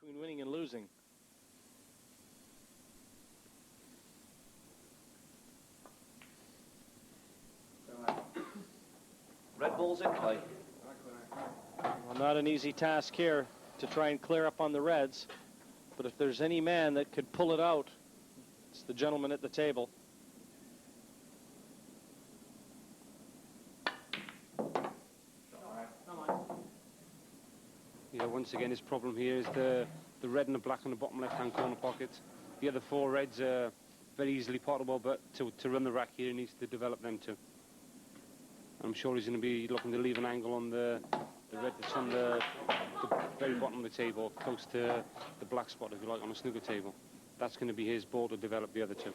between winning and losing. Red ball's in play. Well, not an easy task here to try and clear up on the Reds, but if there's any man that could pull it out, it's the gentleman at the table. Yeah, once again, his problem here is the red and the black on the bottom left-hand corner pocket. The other four reds are very easily potable, but to run the rack here, he needs to develop them too. I'm sure he's going to be looking to leave an angle on the red that's on the very bottom of the table, close to the black spot, if you like, on a snooker table. That's going to be his ball to develop the other two.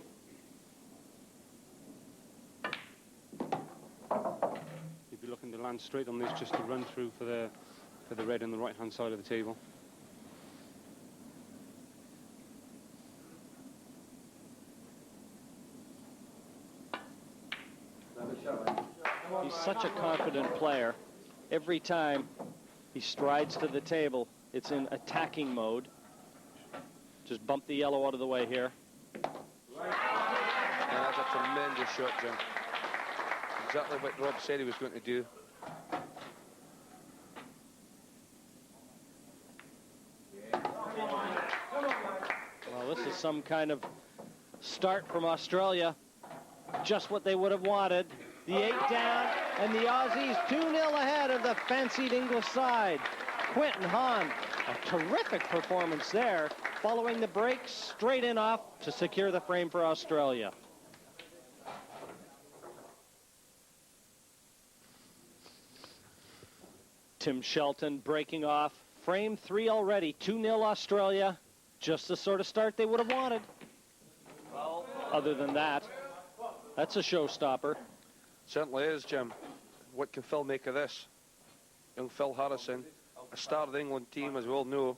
He'd be looking to land straight on this just to run through for the red on the right-hand side of the table. He's such a confident player. Every time he strides to the table, it's in attacking mode. Just bump the yellow out of the way here. Yeah, that's a tremendous shot, Jim. Exactly what Rob said he was going to do. Well, this is some kind of start from Australia. Just what they would have wanted. The 8 down, and the Aussies 2-0 ahead of the fancied English side. Quinten, HANN, a terrific performance there, following the break straight in off to secure the frame for Australia. Tim Shelton breaking off. Frame 3 already, 2-0 Australia. Just the sort of start they would have wanted. Other than that, that's a showstopper. Certainly is, Jim. What can Phil make of this? Young Phil Harrison, a star of the England team, as we all know.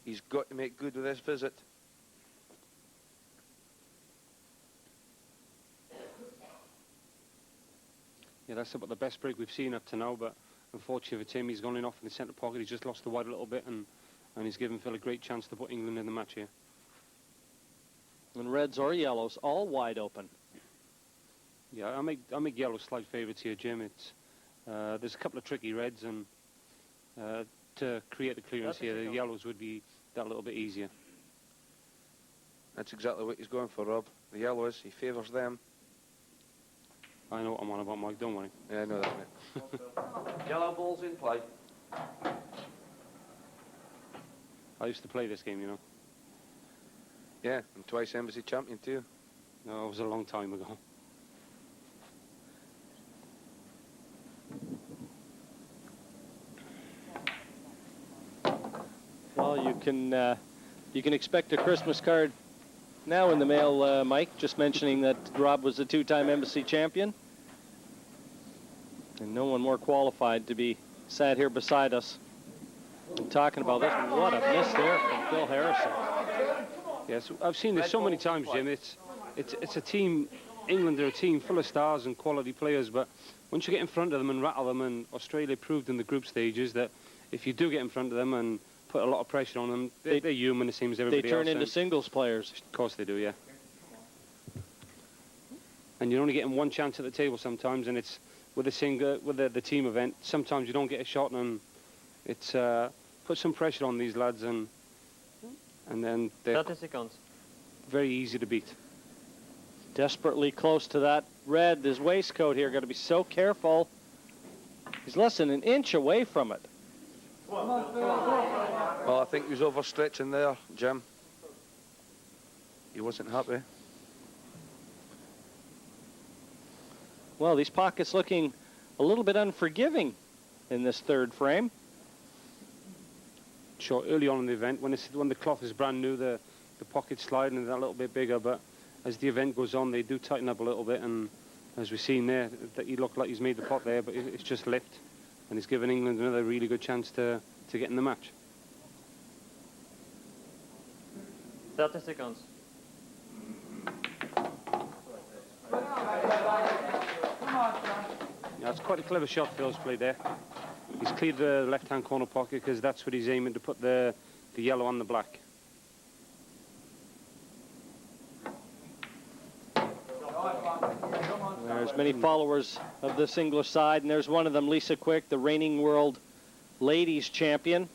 He's got to make good with this visit. Yeah, that's about the best break we've seen up to now, but unfortunately for Tim, he's gone in off in the centre pocket. He's just lost the wide a little bit, and he's given Phil a great chance to put England in the match here. And reds or yellows, all wide open. Yeah, I make yellow slight favourites here, Jim. It's there's a couple of tricky reds, and to create the clearance here, the yellows would be that little bit easier. That's exactly what he's going for, Rob. The yellows, he favours them. I know what I'm on about, Mike, don't worry. Yeah, I know that, mate. Yellow ball's in play. I used to play this game, you know. Yeah, and twice Embassy champion too. No, it was a long time ago. Well, you can expect a Christmas card now in the mail, Mike, just mentioning that Rob was a 2-time Embassy champion. And no one more qualified to be sat here beside us and talking about this. What a miss there from Phil Harrison. Yes, I've seen this so many times, Jim. It's a team. England are a team full of stars and quality players, but once you get in front of them and rattle them, and Australia proved in the group stages that if you do get in front of them and put a lot of pressure on them, they're human, the same as everybody else. They turn into singles players. Of course they do, yeah. And you're only getting one chance at the table sometimes, and it's with the team event. Sometimes you don't get a shot, and it's put some pressure on these lads, and then they're 30 seconds. very easy to beat. Desperately close to that red. His waistcoat here, got to be so careful. He's less than an inch away from it. Well, I think he was overstretching there, Jim. He wasn't happy. Well, these pockets looking a little bit unforgiving in this third frame. Sure, early on in the event, when the cloth is brand new, the pockets slide and they're a little bit bigger, but as the event goes on, they do tighten up a little bit, and as we've seen there, that he looked like he's made the pot there, but it's just lift, and he's given England another really good chance to get in the match. 30 seconds. Yeah, it's quite a clever shot Phil's played there. He's cleared the left-hand corner pocket because that's what he's aiming to put the the yellow and the black. There's many followers of this English side, and there's one of them, Lisa Quick, the reigning world ladies champion.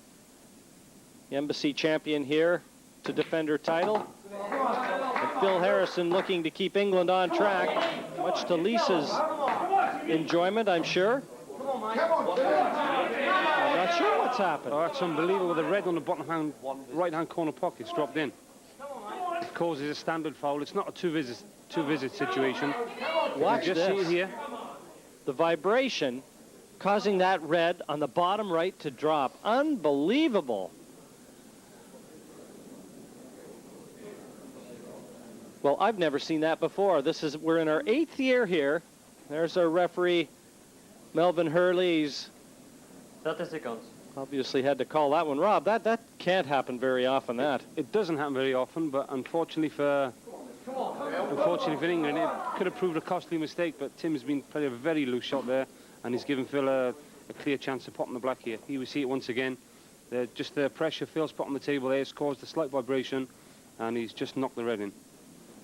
The Embassy champion here to defend her title. And Phil Harrison looking to keep England on track, much to Lisa's enjoyment, I'm sure. I'm not sure what's happened. Oh, that's unbelievable. The red on the bottom right-hand corner pocket's dropped in. It causes a standard foul. It's not a two-visit situation. Watch just this. see it here. The vibration causing that red on the bottom right to drop. Unbelievable. Well, I've never seen that before. We're in our 8th year here. There's our referee, Melvin Hurley. He's 30 seconds. obviously had to call that one. Rob, that can't happen very often, that. It doesn't happen very often, but unfortunately for England, it could have proved a costly mistake, but Tim's been playing a very loose shot there, and he's given Phil a clear chance of popping the black here. Here we see it once again. Just the pressure Phil's put on the table there has caused a slight vibration, and he's just knocked the red in.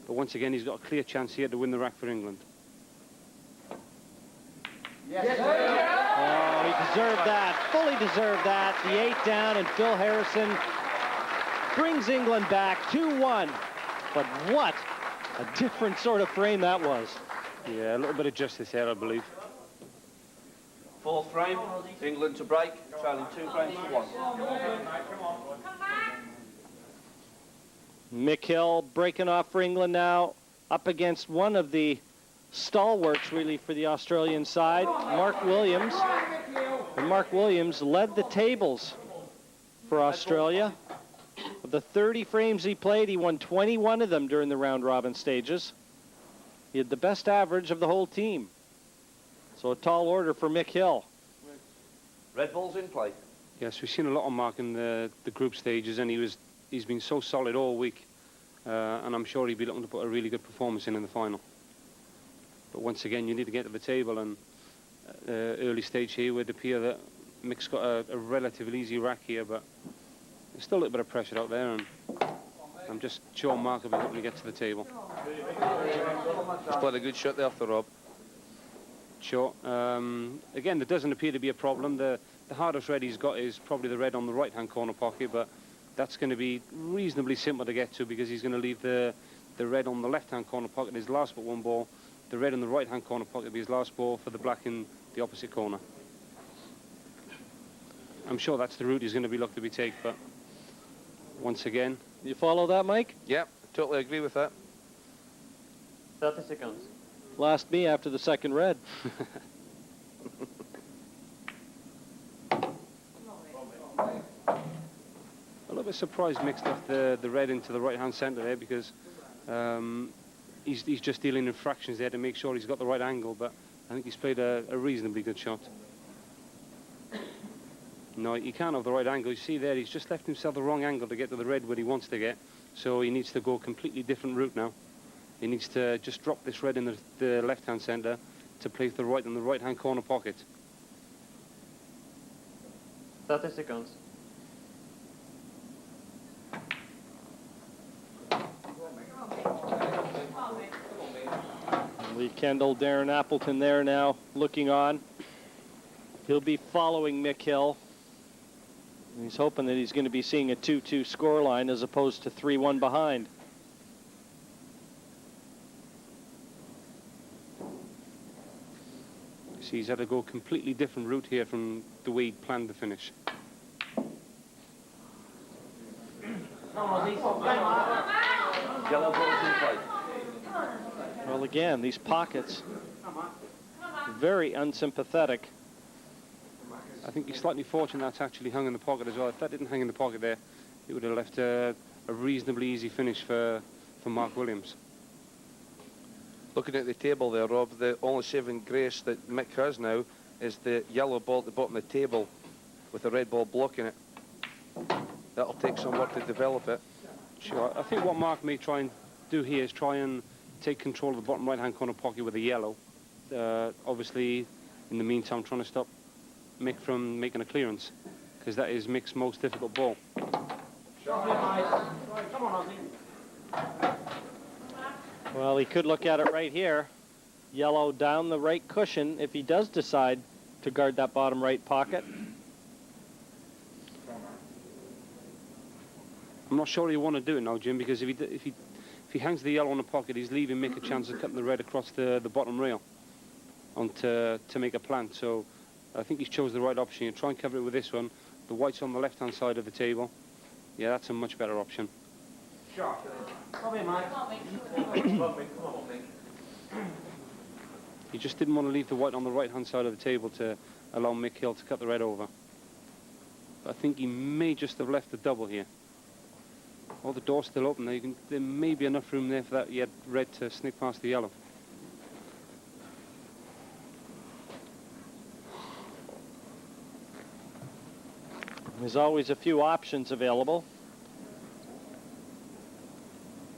But once again, he's got a clear chance here to win the rack for England. Oh, he deserved that, fully deserved that. The 8 down, and Phil Harrison brings England back 2-1. But what a different sort of frame that was. Yeah, a little bit of justice here, I believe. 4th frame, England to break, trailing 2 frames to 1. Mick Hill breaking off for England now, up against one of the stalwarts, really, for the Australian side, Mark Williams. And Mark Williams led the tables for Australia. Of the 30 frames he played, he won 21 of them during the round-robin stages. He had the best average of the whole team. So a tall order for Mick Hill. Red ball's in play. Yes, we've seen a lot of Mark in the group stages, and he's been so solid all week, and I'm sure he'll be looking to put a really good performance in the final. But once again, you need to get to the table, and early stage here would appear that Mick's got a relatively easy rack here, but there's still a little bit of pressure out there, and I'm just sure Mark will be looking to get to the table. He's played a good shot there for Rob. Sure. Again, there doesn't appear to be a problem. The hardest red he's got is probably the red on the right-hand corner pocket, but that's going to be reasonably simple to get to, because he's going to leave the red on the left-hand corner pocket his last but one ball. The red in the right-hand corner pocket will be his last ball for the black in the opposite corner. I'm sure that's the route he's going to be looking to be take, but once again... You follow that, Mike? Yep, totally agree with that. 30 seconds. Lost me after the second red. A little bit surprised Mick's left the red into the right-hand centre there, because he's just dealing in fractions there to make sure he's got the right angle, but I think he's played a reasonably good shot. No, he can't have the right angle. You see there, he's just left himself the wrong angle to get to the red where he wants to get, so he needs to go a completely different route now. He needs to just drop this red in the left-hand centre to place the right in the right-hand corner pocket. 30 seconds. Lee Kendall, Darren Appleton there now looking on. He'll be following Mick Hill. He's hoping that he's going to be seeing a 2-2 scoreline as opposed to 3-1 behind. See, he's had to go a completely different route here from the way he planned to finish. Yellow ball's in play. Well, again, these pockets, very unsympathetic. I think he's slightly fortunate that's actually hung in the pocket as well. If that didn't hang in the pocket there, it would have left a reasonably easy finish for Mark Williams. Looking at the table there, Rob, the only saving grace that Mick has now is the yellow ball at the bottom of the table with the red ball blocking it. That'll take some work to develop it. Sure. I think what Mark may try and do here is try and take control of the bottom right-hand corner pocket with the yellow. Obviously, in the meantime, trying to stop Mick from making a clearance, because that is Mick's most difficult ball. Well, he could look at it right here. Yellow down the right cushion if he does decide to guard that bottom right pocket. I'm not sure you want to do it now, Jim, because if he hangs the yellow in the pocket, he's leaving Mick a chance of cutting the red across the bottom rail to make a plant. So I think he's chose the right option. You try and cover it with this one. The white's on the left-hand side of the table. Yeah, that's a much better option. Sure. Come here, Mike. Come on, Mick. He just didn't want to leave the white on the right-hand side of the table to allow Mick Hill to cut the red over. But I think he may just have left the double here. Oh, the door's still open there. There may be enough room there for that yet red to sneak past the yellow. There's always a few options available.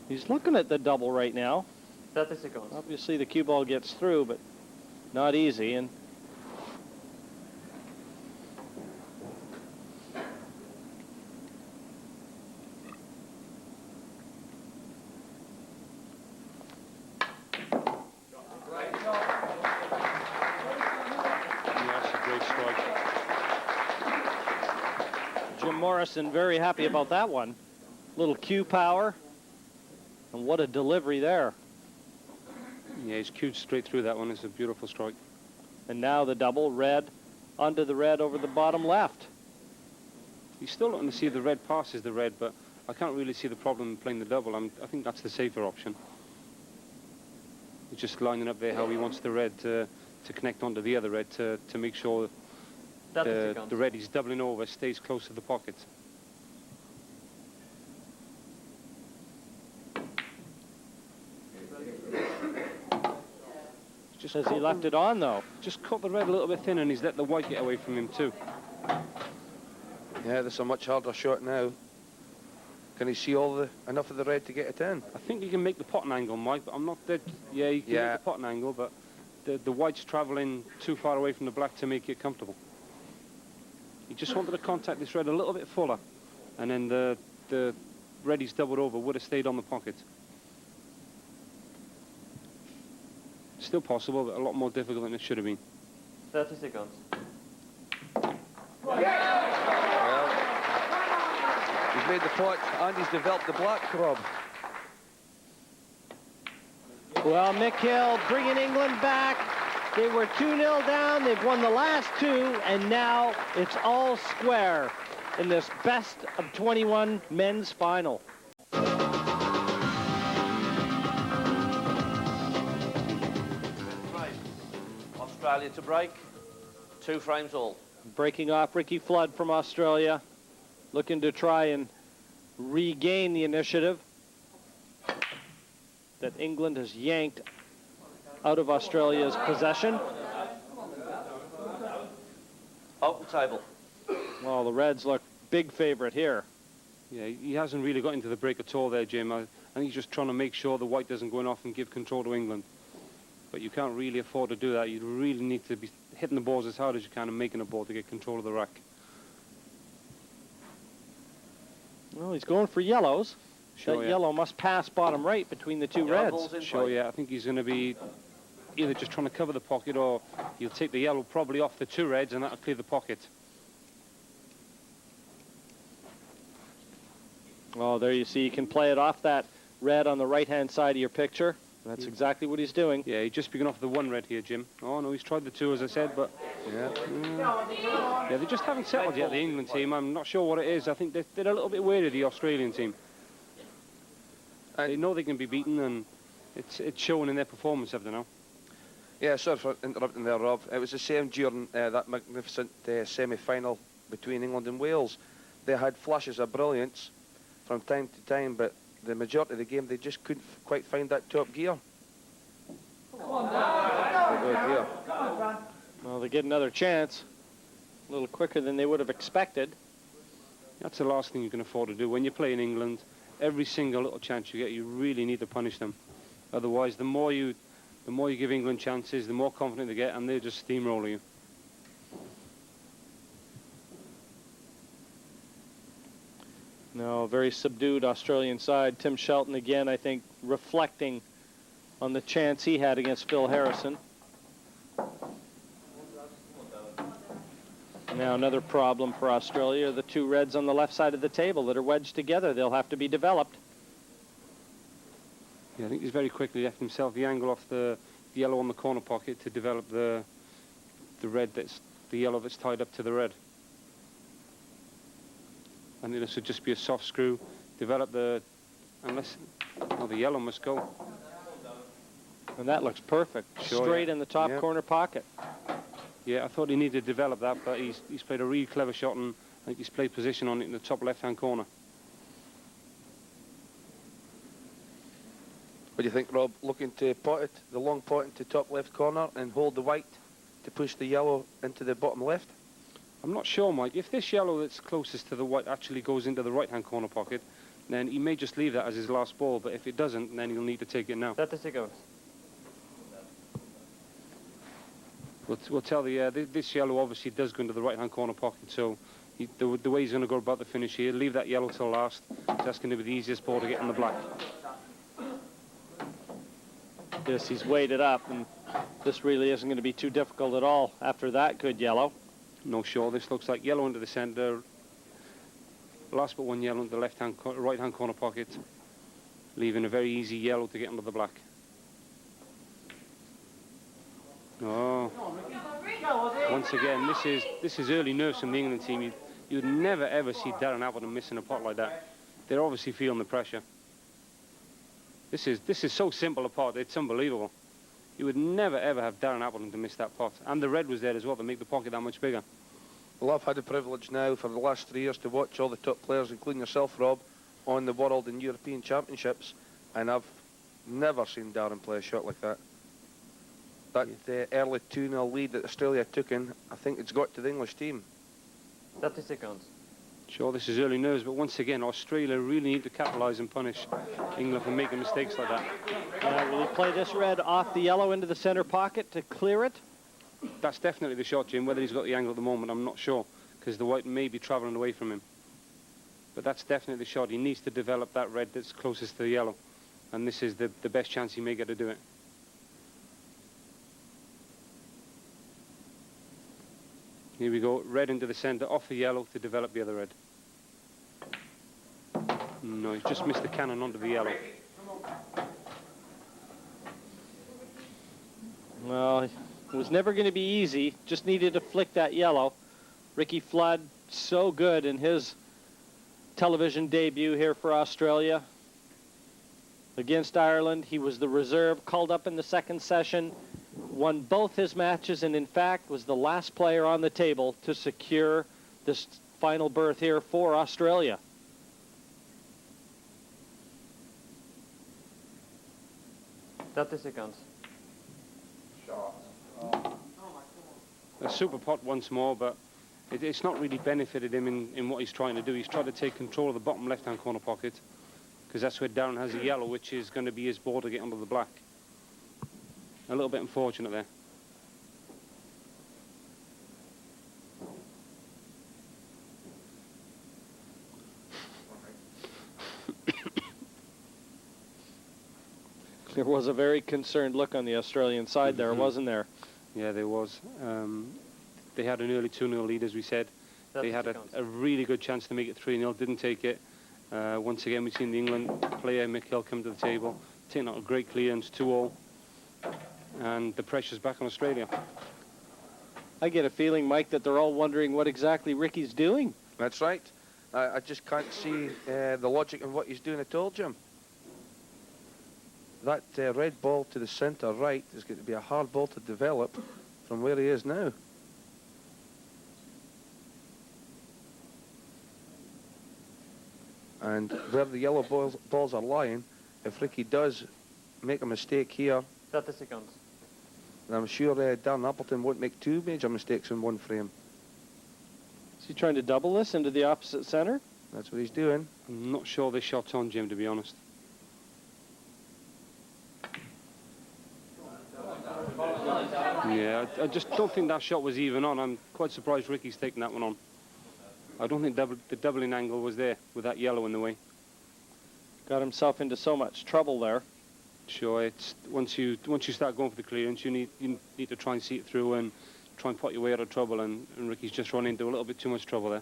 He's looking at the double right now. 30 seconds. Obviously the cue ball gets through, but not easy. And Yeah, that's a great strike. Jim Morrison very happy about that one. Little cue power. And what a delivery there. Yeah, he's cued straight through that one. It's a beautiful strike. And now the double red onto the red over the bottom left. He's still looking to see if the red passes the red, but I can't really see the problem in playing the double. I think that's the safer option. He's just lining up there how he wants the red to connect onto the other red to make sure 30 the seconds. red he's doubling over stays close to the pocket. Has he left it on though? Just cut the red a little bit thin, and he's let the white get away from him too. Yeah, this is a much harder shot now. Can he see enough of the red to get it in? I think he can make the potting angle, Mike, but I'm not dead. Yeah, he can make the potting angle, but the white's travelling too far away from the black to make it comfortable. He just wanted to contact this red a little bit fuller, and then the red he's doubled over would have stayed on the pocket. Still possible, but a lot more difficult than it should have been. 30 seconds. Well, he's made the pot and he's developed the black, Rob. Well, Mick Hill bringing England back. They were 2-0 down. They've won the last two, and now it's all square in this best of 21 men's final. Australia to break. 2 frames all. Breaking off Ricky Flood from Australia, looking to try and regain the initiative that England has yanked out of Australia's possession. Open table. Well, the Reds look big favorite here. Yeah, he hasn't really got into the break at all there, Jim. I think he's just trying to make sure the white doesn't go in off and give control to England. But you can't really afford to do that. You really need to be hitting the balls as hard as you can and making a ball to get control of the rack. Well, he's going for yellows. Sure, That yeah. yellow must pass bottom right between the two Yellow reds. balls in Sure, play. yeah. I think he's going to be either just trying to cover the pocket, or he'll take the yellow probably off the 2 reds, and that'll clear the pocket. Oh, there you see, you can play it off that red on the right-hand side of your picture. That's exactly what he's doing. Yeah, he's just picking off the 1 red here, Jim. Oh, no, he's tried the 2, as I said, but... Yeah, they just haven't settled yet, the England team. I'm not sure what it is. I think they're a little bit wary of the Australian team. They know they can be beaten, and it's showing in their performance, have they now? Yeah, sorry for interrupting there, Rob. It was the same during that magnificent semi-final between England and Wales. They had flashes of brilliance from time to time, but the majority of the game they just couldn't quite find that top gear. Well, they get another chance. A little quicker than they would have expected. That's the last thing you can afford to do. When you play in England, every single little chance you get, you really need to punish them. Otherwise, the more you give England chances, the more confident they get, and they'll just steamroller you. No, very subdued Australian side. Tim Shelton again, I think, reflecting on the chance he had against Phil Harrison. Now another problem for Australia, the two reds on the left side of the table that are wedged together. They'll have to be developed. Yeah, I think he's very quickly left himself the angle off the yellow on the corner pocket to develop the red that's the yellow that's tied up to the red. I think this would just be a soft screw, develop the, unless, oh, the yellow must go. And that looks perfect. Sure, Straight yeah. in the top Yep. corner pocket. Yeah, I thought he needed to develop that, but he's played a really clever shot, and I think he's played position on it in the top left-hand corner. What do you think, Rob? Looking to pot it, the long pot into top left corner and hold the white to push the yellow into the bottom left? I'm not sure, Mike. If this yellow that's closest to the white actually goes into the right-hand corner pocket, then he may just leave that as his last ball, but if it doesn't, then he'll need to take it now. 30 seconds. We'll tell this yellow obviously does go into the right-hand corner pocket, so the way he's going to go about the finish here, leave that yellow till last. That's going to be the easiest ball to get on the black. Yes, he's weighted up, and this really isn't going to be too difficult at all after that good yellow. No sure. This looks like yellow into the centre. Last but one yellow into the right-hand corner pocket, leaving a very easy yellow to get under the black. Oh, once again, this is early nerves from the England team. You'd never ever see Darren Appleton missing a pot like that. They're obviously feeling the pressure. This is so simple a pot. It's unbelievable. You would never ever have Darren Appleton to miss that pot, and the red was there as well to make the pocket that much bigger. Well, I've had the privilege now for the last 3 years to watch all the top players, including yourself, Rob, on the World and European Championships, and I've never seen Darren play a shot like that. That early 2-0 lead that Australia took in, I think it's got to the English team. 30 seconds. Sure, this is early nerves, but once again, Australia really need to capitalise and punish England for making mistakes like that. Will he play this red off the yellow into the center pocket to clear it? That's definitely the shot, Jim. Whether he's got the angle at the moment, I'm not sure, because the white may be travelling away from him. But that's definitely the shot. He needs to develop that red that's closest to the yellow, and this is the best chance he may get to do it. Here we go, red into the centre, off the yellow to develop the other red. No, he's just missed the cannon onto the yellow. Well, it was never going to be easy. Just needed to flick that yellow. Ricky Flood, so good in his television debut here for Australia. Against Ireland, he was the reserve, called up in the second session, won both his matches, and in fact was the last player on the table to secure this final berth here for Australia. Thirty seconds. A super pot once more, but it's not really benefited him in what he's trying to do. He's tried to take control of the bottom left-hand corner pocket, because that's where Darren has a yellow, which is going to be his ball to get under the black. A little bit unfortunate there. There was a very concerned look on the Australian side there, wasn't there? Yeah, there was. They had an early 2-0 lead, as we said. They had a really good chance to make it 3-0, didn't take it. Once again, we've seen the England player, Mick Hill, come to the table, taking out a great clearance, 2-all. And the pressure's back on Australia. I get a feeling, Mike, that they're all wondering what exactly Ricky's doing. That's right. I just can't see the logic of what he's doing at all, Jim. That red ball to the centre right is going to be a hard ball to develop from where he is now. And where the yellow balls are lying, if Ricky does make a mistake here, 30 seconds. then I'm sure Darren Appleton won't make two major mistakes in one frame. Is he trying to double this into the opposite center? That's what he's doing. I'm not sure this shot's on, Jim, to be honest. Yeah, I just don't think that shot was even on. I'm quite surprised Ricky's taking that one on. I don't think the doubling angle was there with that yellow in the way. Got himself into so much trouble there. Sure, it's once you start going for the clearance, you need to try and see it through and try and pot your way out of trouble. And Ricky's just run into a little bit too much trouble there.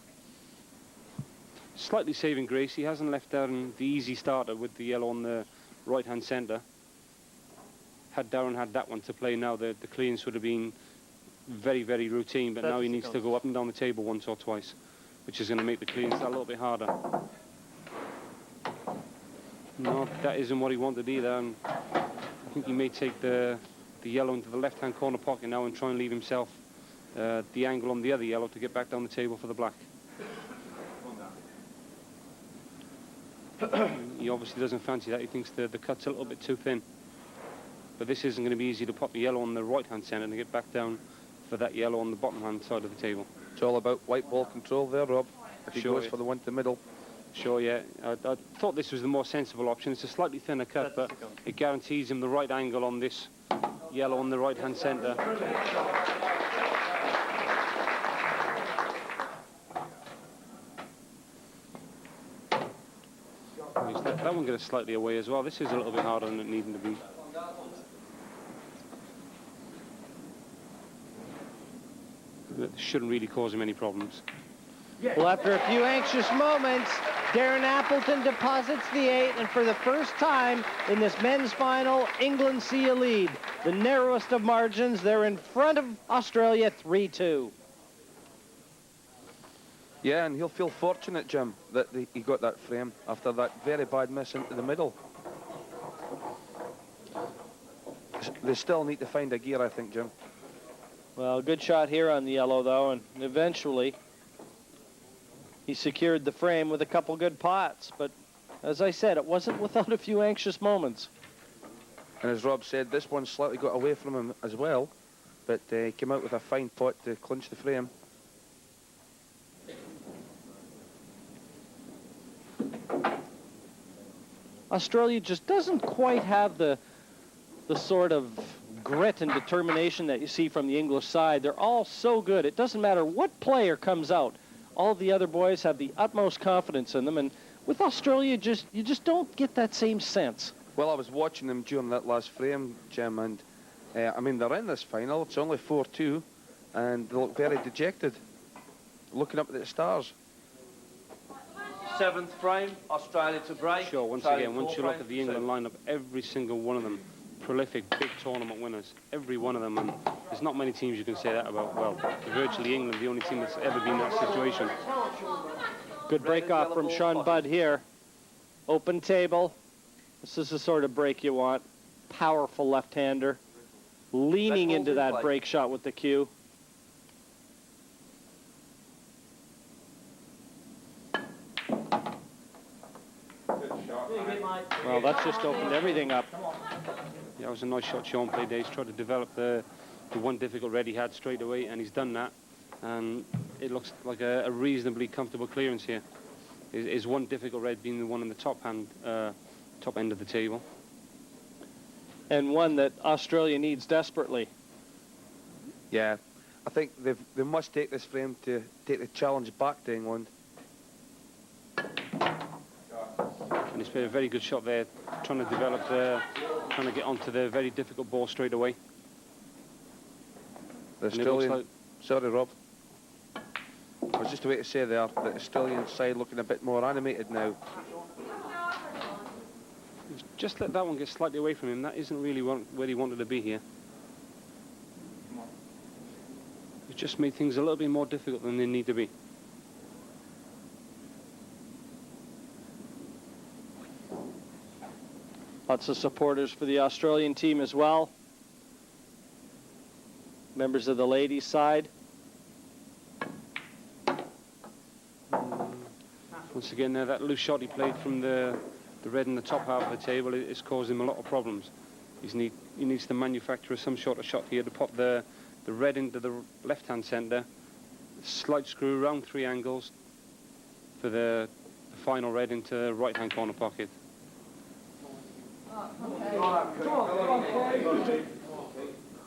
Slightly saving grace. He hasn't left down the easy starter with the yellow on the right-hand centre. Had Darren had that one to play now, the clearance would have been very, very routine. But now he needs to go up and down the table once or twice, which is going to make the clearance a little bit harder. No, that isn't what he wanted either. And I think he may take the yellow into the left-hand corner pocket now and try and leave himself the angle on the other yellow to get back down the table for the black. He obviously doesn't fancy that. He thinks the cut's a little bit too thin. But this isn't going to be easy to pop the yellow on the right-hand centre and get back down for that yellow on the bottom-hand side of the table. It's all about white ball control there, Rob. If he goes for the one to the middle. Sure, yeah. I thought this was the more sensible option. It's a slightly thinner cut, but it guarantees him the right angle on this yellow on the right-hand centre. He's let that one get slightly away as well. This is a little bit harder than it needed to be. That shouldn't really cause him any problems. Well, after a few anxious moments, Darren Appleton deposits the 8, and for the first time in this men's final, England see a lead. The narrowest of margins. They're in front of Australia 3-2. Yeah, and he'll feel fortunate, Jim, that he got that frame after that very bad miss into the middle. They still need to find a gear, I think, Jim. Well, good shot here on the yellow, though, and eventually he secured the frame with a couple good pots. But as I said, it wasn't without a few anxious moments. And as Rob said, this one slightly got away from him as well, but he came out with a fine pot to clinch the frame. Australia just doesn't quite have the sort of grit and determination that you see from the English side. They're all so good. It doesn't matter what player comes out. All the other boys have the utmost confidence in them, and with Australia, you just don't get that same sense. Well, I was watching them during that last frame, Jim, and I mean, they're in this final. It's only 4-2, and they look very dejected, looking up at the stars. 7th frame, Australia to break. Sure, once again, once you look at the England lineup, every single one of them prolific big tournament winners, every one of them, and there's not many teams you can say that about. Well, virtually England, the only team that's ever been in that situation. Good break off from Sean Budd here. Open table. This is the sort of break you want. Powerful left-hander, leaning into that break shot with the cue. Well, that's just opened everything up. Yeah, it was a nice shot Sean played there. He's tried to develop the one difficult red he had straight away, and he's done that. And it looks like a reasonably comfortable clearance here. Is one difficult red being the one in the top end of the table. And one that Australia needs desperately. Yeah, I think they must take this frame to take the challenge back to England. And he's played a very good shot there, trying to develop trying to get onto the very difficult ball straight away. The Australian, sorry, Rob. I was just about to say there, the Australian side looking a bit more animated now. Just let that one get slightly away from him. That isn't really where he wanted to be here. He's just made things a little bit more difficult than they need to be. Lots of supporters for the Australian team as well. Members of the ladies' side. Once again, that loose shot he played from the red in the top half of the table is causing him a lot of problems. He needs to manufacture some sort of shot here to pop the red into the left-hand centre, slight screw round 3 angles for the final red into the right-hand corner pocket.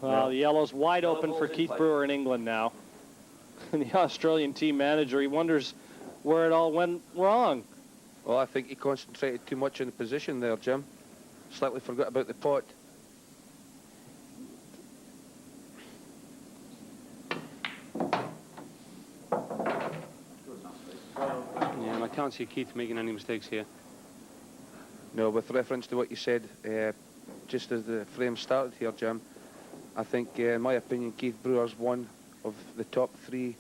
Well, the yellow's wide open for Keith Brewer in England now. And the Australian team manager, he wonders where it all went wrong. Well, I think he concentrated too much on the position there, Jim. Slightly forgot about the pot. Yeah, and I can't see Keith making any mistakes here. No, with reference to what you said, just as the frame started here, Jim, I think, in my opinion, Keith Brewer's one of the top 3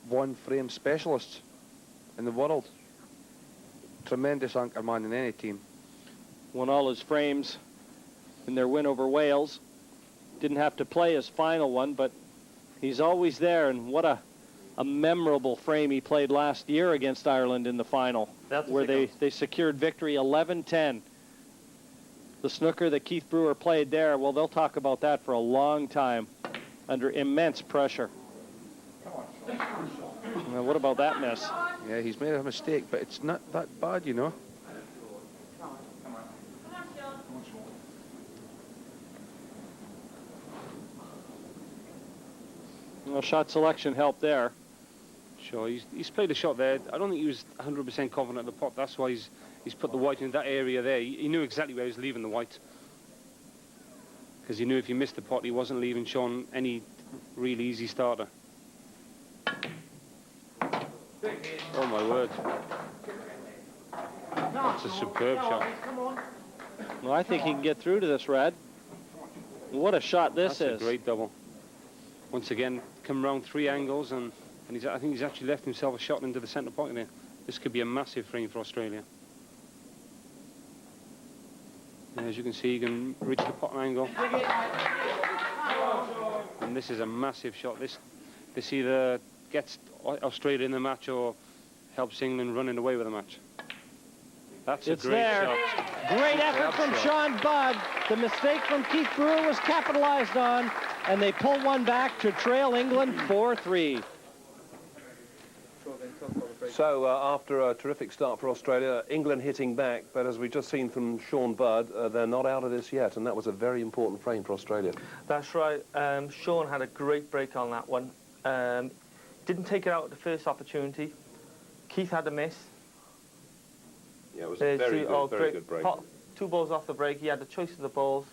one-frame specialists in the world. Tremendous anchor man in any team. Won all his frames in their win over Wales. Didn't have to play his final one, but he's always there, and what a memorable frame he played last year against Ireland in the final, where they secured victory 11-10. The snooker that Keith Brewer played there, well, they'll talk about that for a long time under immense pressure. Now, what about that miss? Yeah, he's made a mistake, but it's not that bad, you know. Well, shot selection helped there. Sure, he's played a shot there. I don't think he was 100% confident at the pot. That's why he's put the white in that area there. He knew exactly where he was leaving the white. Because he knew if he missed the pot, he wasn't leaving Sean any really easy starter. Oh, my word. That's a superb shot. Well, I think he can get through to this, Red. What a shot this is. That's a great double. Once again, come around 3 angles, and I think he's actually left himself a shot into the centre pocket there. This could be a massive frame for Australia. And as you can see, you can reach the pot angle. And this is a massive shot. This either gets Australia in the match or helps England running away with the match. That's a great shot. Great effort from Sean Budd. The mistake from Keith Brewer was capitalized on, and they pull one back to trail England 4-3. So after a terrific start for Australia, England hitting back, but as we've just seen from Sean Budd, they're not out of this yet, and that was a very important frame for Australia. That's right. Sean had a great break on that one. Didn't take it out at the first opportunity. Keith had a miss. Yeah, it was a very good break. 2 balls off the break. He had the choice of the balls.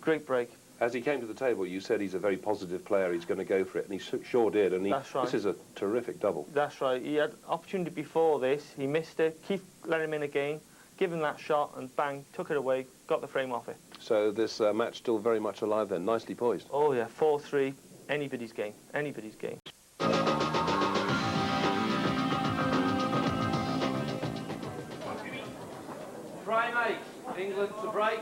Great break. As he came to the table, you said he's a very positive player. He's going to go for it, and he sure did. And That's right. This is a terrific double. That's right. He had opportunity before this. He missed it. Keith let him in again, give him that shot, and bang, took it away, got the frame off it. So this match still very much alive then. Nicely poised. Oh, yeah, 4-3. Anybody's game. Anybody's game. Frame 8, England to break.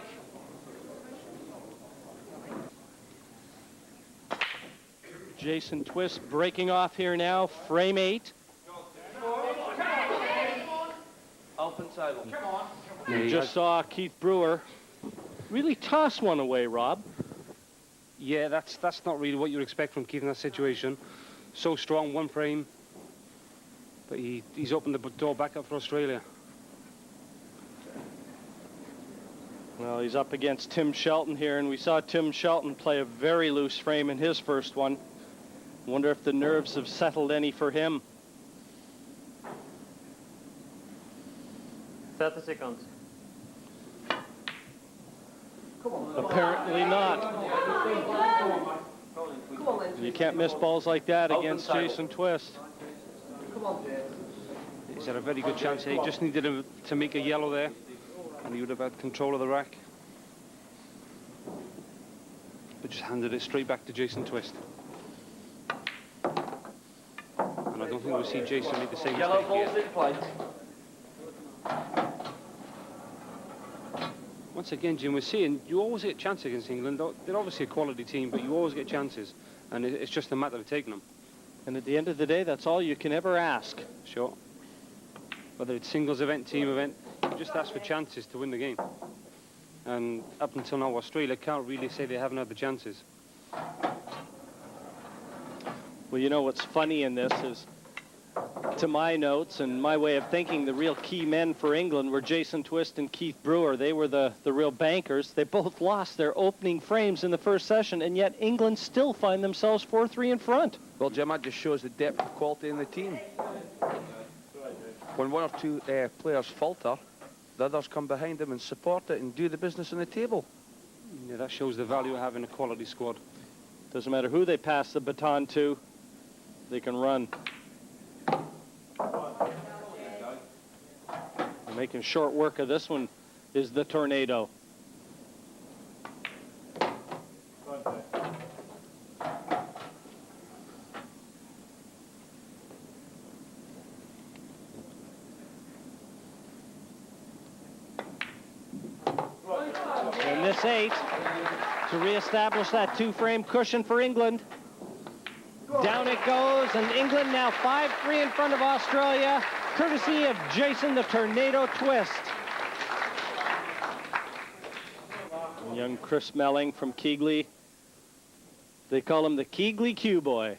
Jason Twist breaking off here now, frame 8. Open table. You just saw Keith Brewer really toss one away, Rob. Yeah, that's not really what you'd expect from Keith in that situation. So strong, 1 frame. But he's opened the door back up for Australia. Well, he's up against Tim Shelton here, and we saw Tim Shelton play a very loose frame in his first one. Wonder if the nerves have settled any for him. 30 seconds. Apparently not. You can't miss balls like that against Jason Twist. He's had a very good chance here. He just needed to make a yellow there, and he would have had control of the rack. But just handed it straight back to Jason Twist. And I don't think we'll see Jason make the same Yellow mistake balls here. in play. Once again, Jim, we're seeing you always get chances against England. They're obviously a quality team, but you always get chances, and it's just a matter of taking them. And at the end of the day, that's all you can ever ask. Sure. Whether it's singles event, team event, you just ask for chances to win the game. And up until now, Australia can't really say they haven't had the chances. Well, you know what's funny in this is, to my notes and my way of thinking, the real key men for England were Jason Twist and Keith Brewer. They were the real bankers. They both lost their opening frames in the first session, and yet England still find themselves 4-3 in front. Well, Jim, that just shows the depth of quality in the team. when one or two players falter, the others come behind them and support it and do the business on the table. Yeah, that shows the value of having a quality squad. Doesn't matter who they pass the baton to, they can run. And making short work of this one is the Tornado. And this 8 to reestablish that 2-frame cushion for England. Down it goes, and England now 5-3 in front of Australia, courtesy of Jason the Tornado Twist. Young Chris Melling from Keighley. They call him the Keighley Q-Boy.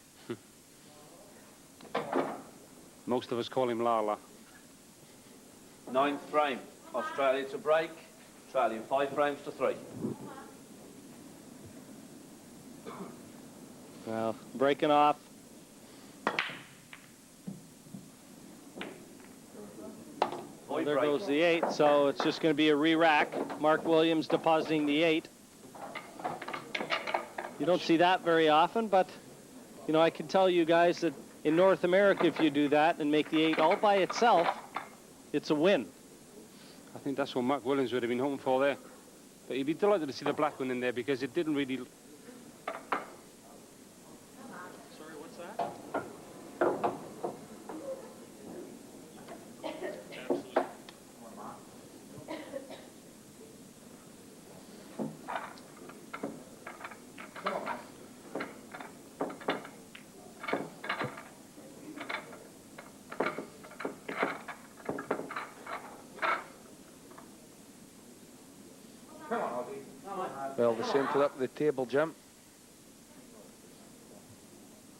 Most of us call him Lala. 9th frame. Australia to break. Australian 5 frames to 3. Well, breaking off. Well, there goes the 8, so it's just going to be a re-rack. Mark Williams depositing the 8. You don't see that very often, but, you know, I can tell you guys that in North America, if you do that and make the 8 all by itself, it's a win. I think that's what Mark Williams would have been hoping for there. But he'd be delighted to see the black one in there because it didn't really... Sorry, what's that? Well, the centre up the table, Jim.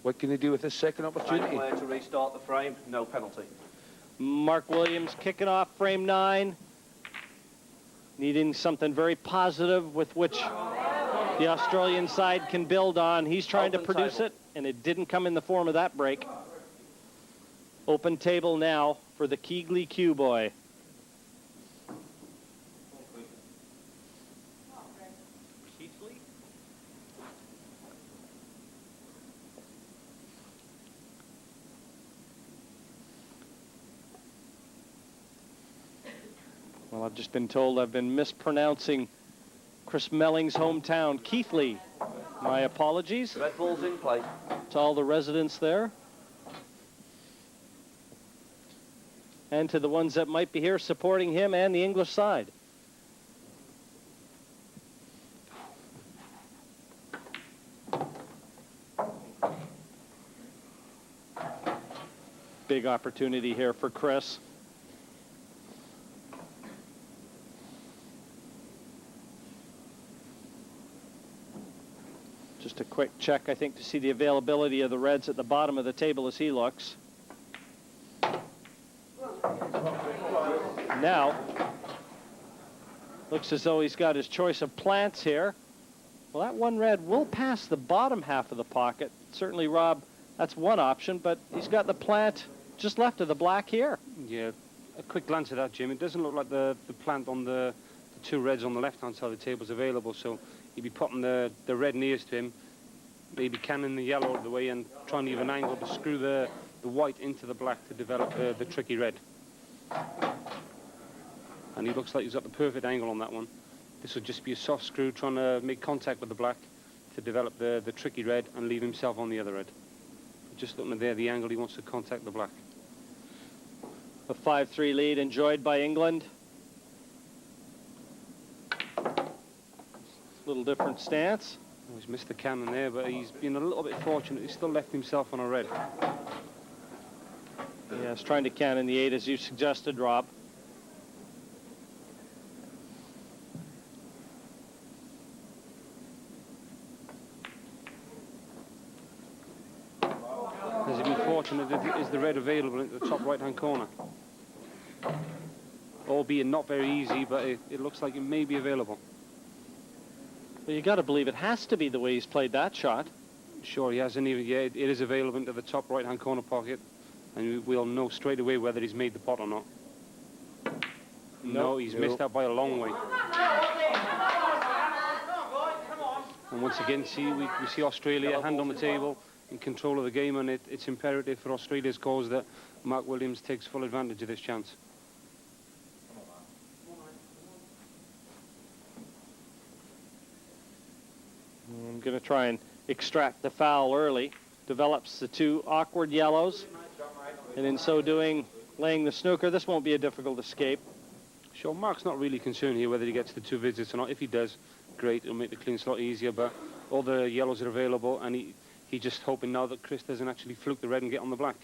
What can they do with this second Same opportunity? player to restart the frame, no penalty. Mark Williams kicking off frame 9. Needing something very positive with which the Australian side can build on. He's trying to Open produce table. it, and it didn't come in the form of that break. Open table now for the Keighley Q-Boy. Well, I've just been told I've been mispronouncing Chris Melling's hometown, Keighley. My apologies Red ball's in play. to all the residents there. And to the ones that might be here supporting him and the English side. Big opportunity here for Chris. Just a quick check, I think, to see the availability of the Reds at the bottom of the table as he looks. Now, looks as though he's got his choice of plants here. Well, that one red will pass the bottom half of the pocket. Certainly, Rob, that's one option, but he's got the plant just left of the black here. Yeah, a quick glance at that, Jim. It doesn't look like the plant on the 2 reds on the left-hand side of the table is available, so he'd be putting the red nearest to him, maybe canning the yellow out of the way and trying to even angle to screw the white into the black to develop the tricky red. And he looks like he's got the perfect angle on that one. This would just be a soft screw trying to make contact with the black to develop the tricky red and leave himself on the other red. Just looking at there, the angle he wants to contact the black. A 5-3 lead enjoyed by England. Little different stance. Oh, he's missed the cannon there, but he's been a little bit fortunate. He's still left himself on a red. Yes, trying to cannon the 8 as you suggested, Rob. Has he been fortunate? Is the red available in the top right-hand corner? Albeit not very easy, but it looks like it may be available. Well, you got to believe it has to be the way he's played that shot. Sure, he hasn't even. Yeah, it is available into the top right-hand corner pocket. And we'll know straight away whether he's made the pot or not. No, he's missed out by a long way. And once again, we see Australia, hand on the table, in control of the game, and it's imperative for Australia's cause that Mark Williams takes full advantage of this chance. I'm going to try and extract the foul early. Develops the two awkward yellows, and in so doing, laying the snooker. This won't be a difficult escape. Sure, Mark's not really concerned here whether he gets the two visits or not. If he does, great, it'll make the clean slot easier, but all the yellows are available, and he's just hoping now that Chris doesn't actually fluke the red and get on the black.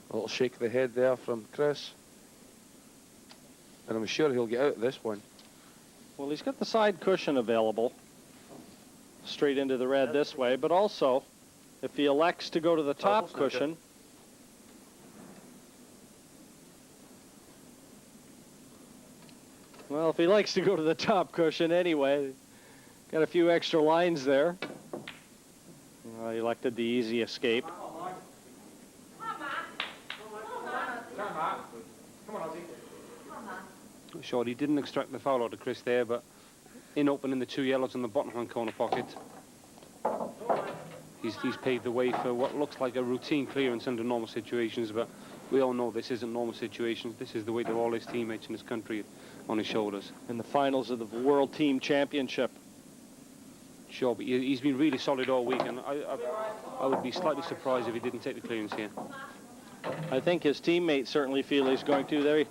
A little shake of the head there from Chris. And I'm sure he'll get out of this one. Well, he's got the side cushion available straight into the red this way, but also if he elects to go to the top cushion, well, if he likes to go to the top cushion anyway, got a few extra lines there. Well, he elected the easy escape. Sure, he didn't extract the foul out of Chris there, but in opening the two yellows in the bottom hand corner pocket, he's paved the way for what looks like a routine clearance under normal situations, but we all know this isn't normal situations. This is the weight of all his teammates in his country on his shoulders. In the finals of the World Team Championship. Sure, but he's been really solid all week, and I would be slightly surprised if he didn't take the clearance here. I think his teammates certainly feel he's going to. They're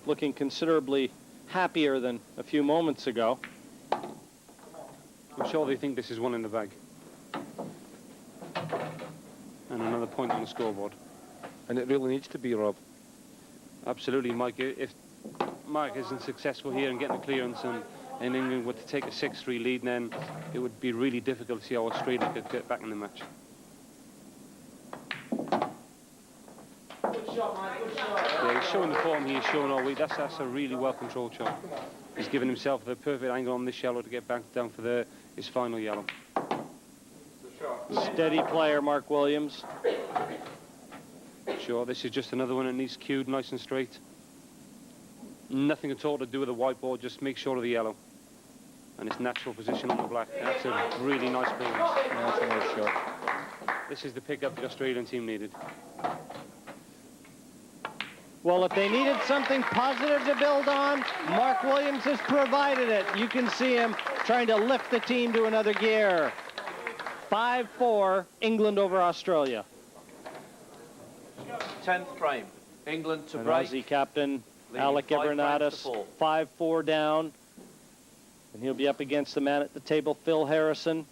looking considerably happier than a few moments ago. I'm sure they think this is one in the bag. And another point on the scoreboard. And it really needs to be, Rob. Absolutely, Mike. If Mark isn't successful here in getting the clearance and England were to take a 6-3 lead, then it would be really difficult to see how Australia could get back in the match. Yeah, he's showing the form he's shown all week. That's a really well-controlled shot. He's given himself the perfect angle on this yellow to get back down for his final yellow. Steady player, Mark Williams. Sure, this is just another one that needs cued nice and straight. Nothing at all to do with the whiteboard, just make sure of the yellow. And its natural position on the black. That's a really nice clearance. That's a nice shot. This is the pickup the Australian team needed. Well, if they needed something positive to build on, Mark Williams has provided it. You can see him trying to lift the team to another gear. 5-4, England over Australia. 10th frame. England to And break. Aussie captain Leading Alec 5 frames Evernatis, to 4. 5-4 down. And he'll be up against the man at the table, Phil Harrison.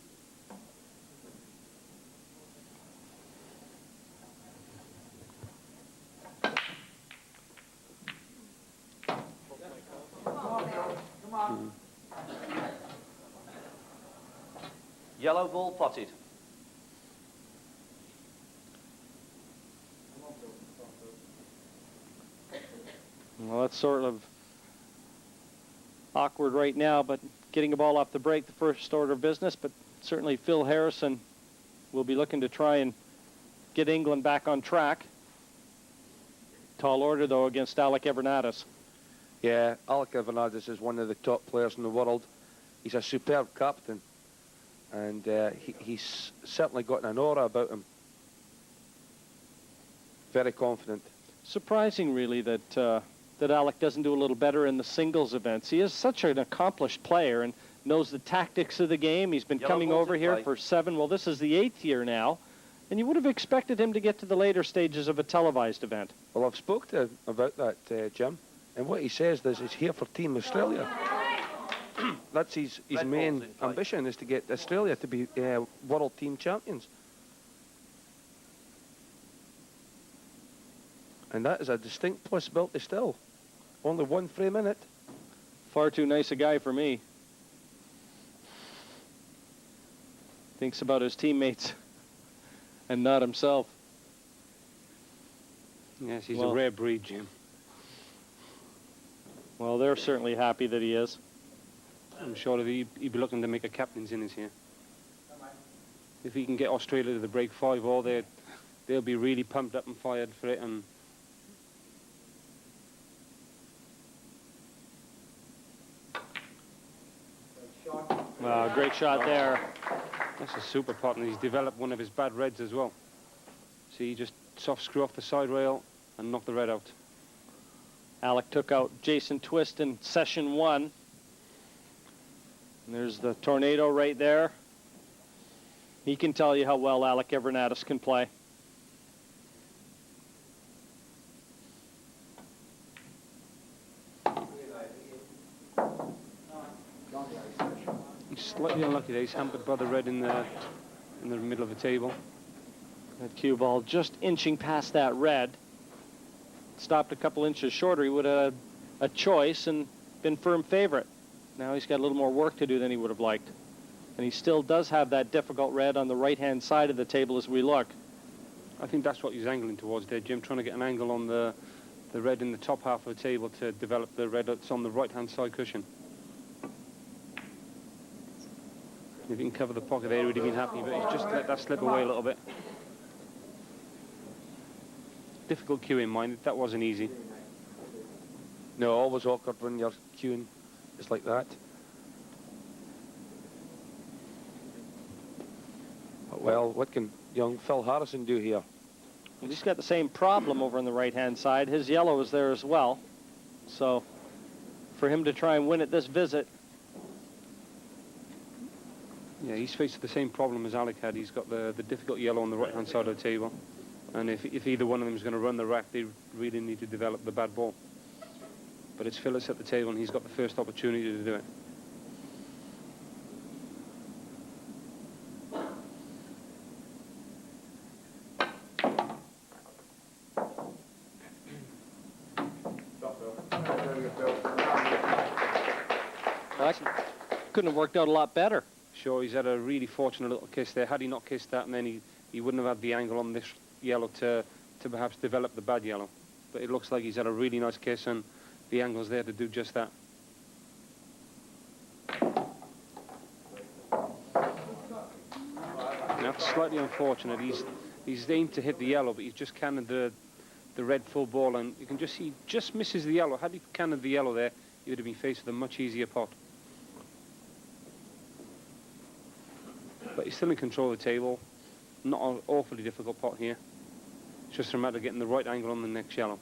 Yellow ball potted. Well, that's sort of awkward right now, but getting a ball off the break, the first order of business, but certainly Phil Harrison will be looking to try and get England back on track. Tall order, though, against Alec Evernatis. Yeah, Alec Evernatis is one of the top players in the world. He's a superb captain, and he's certainly got an aura about him. Very confident. Surprising, really, that Alec doesn't do a little better in the singles events. He is such an accomplished player and knows the tactics of the game. He's been coming over here for 7. Well, this is the 8th year now. And you would have expected him to get to the later stages of a televised event. Well, I've spoke to him about that, Jim. And what he says is he's here for Team Australia. That's his main ambition, is to get Australia to be world team champions. And that is a distinct possibility still. Only 1 frame in it. Far too nice a guy for me. Thinks about his teammates and not himself. Yes, he's a rare breed, Jim. Well, they're certainly happy that he is. I'm sure that he'd be looking to make a captain's innings here. if he can get Australia to the break 5-all, they'll be really pumped up and fired for it. And Great shot there. that's a super pot, and he's developed one of his bad reds as well. See, he just soft screw off the side rail and knock the red out. Alec took out Jason Twist in session 1. And there's the tornado right there. He can tell you how well Alec Evernatis can play. He's slightly unlucky there. He's hampered by the red in the middle of the table. That cue ball just inching past that red. Stopped a couple inches shorter, he would have had a choice and been firm favorite. Now he's got a little more work to do than he would have liked. And he still does have that difficult red on the right-hand side of the table as we look. I think that's what he's angling towards there, Jim, trying to get an angle on the red in the top half of the table to develop the red that's on the right-hand side cushion. If he can cover the pocket there, he would have been happy, but he's just let that slip away a little bit. Difficult cue in mind, that wasn't easy. No, always awkward when you're cueing just like that. Well, what can young Phil Harrison do here? Well, he's got the same problem over on the right-hand side. His yellow is there as well. So for him to try and win at this visit. Yeah, he's faced the same problem as Alec had. He's got the difficult yellow on the right-hand side of the table. And if either one of them is going to run the rack, they really need to develop the bad ball. But it's Phyllis at the table, and he's got the first opportunity to do it. Well, that couldn't have worked out a lot better. Sure, he's had a really fortunate little kiss there. Had he not kissed that, and then he wouldn't have had the angle on this yellow to perhaps develop the bad yellow. But it looks like he's had a really nice kiss, and the angle's there to do just that. That's slightly unfortunate. He's aimed to hit the yellow, but he's just cannoned the red full ball, and you can just see he just misses the yellow. Had he cannoned the yellow there, he would have been faced with a much easier pot. But he's still in control of the table. Not an awfully difficult pot here. It's just a matter of getting the right angle on the next yellow.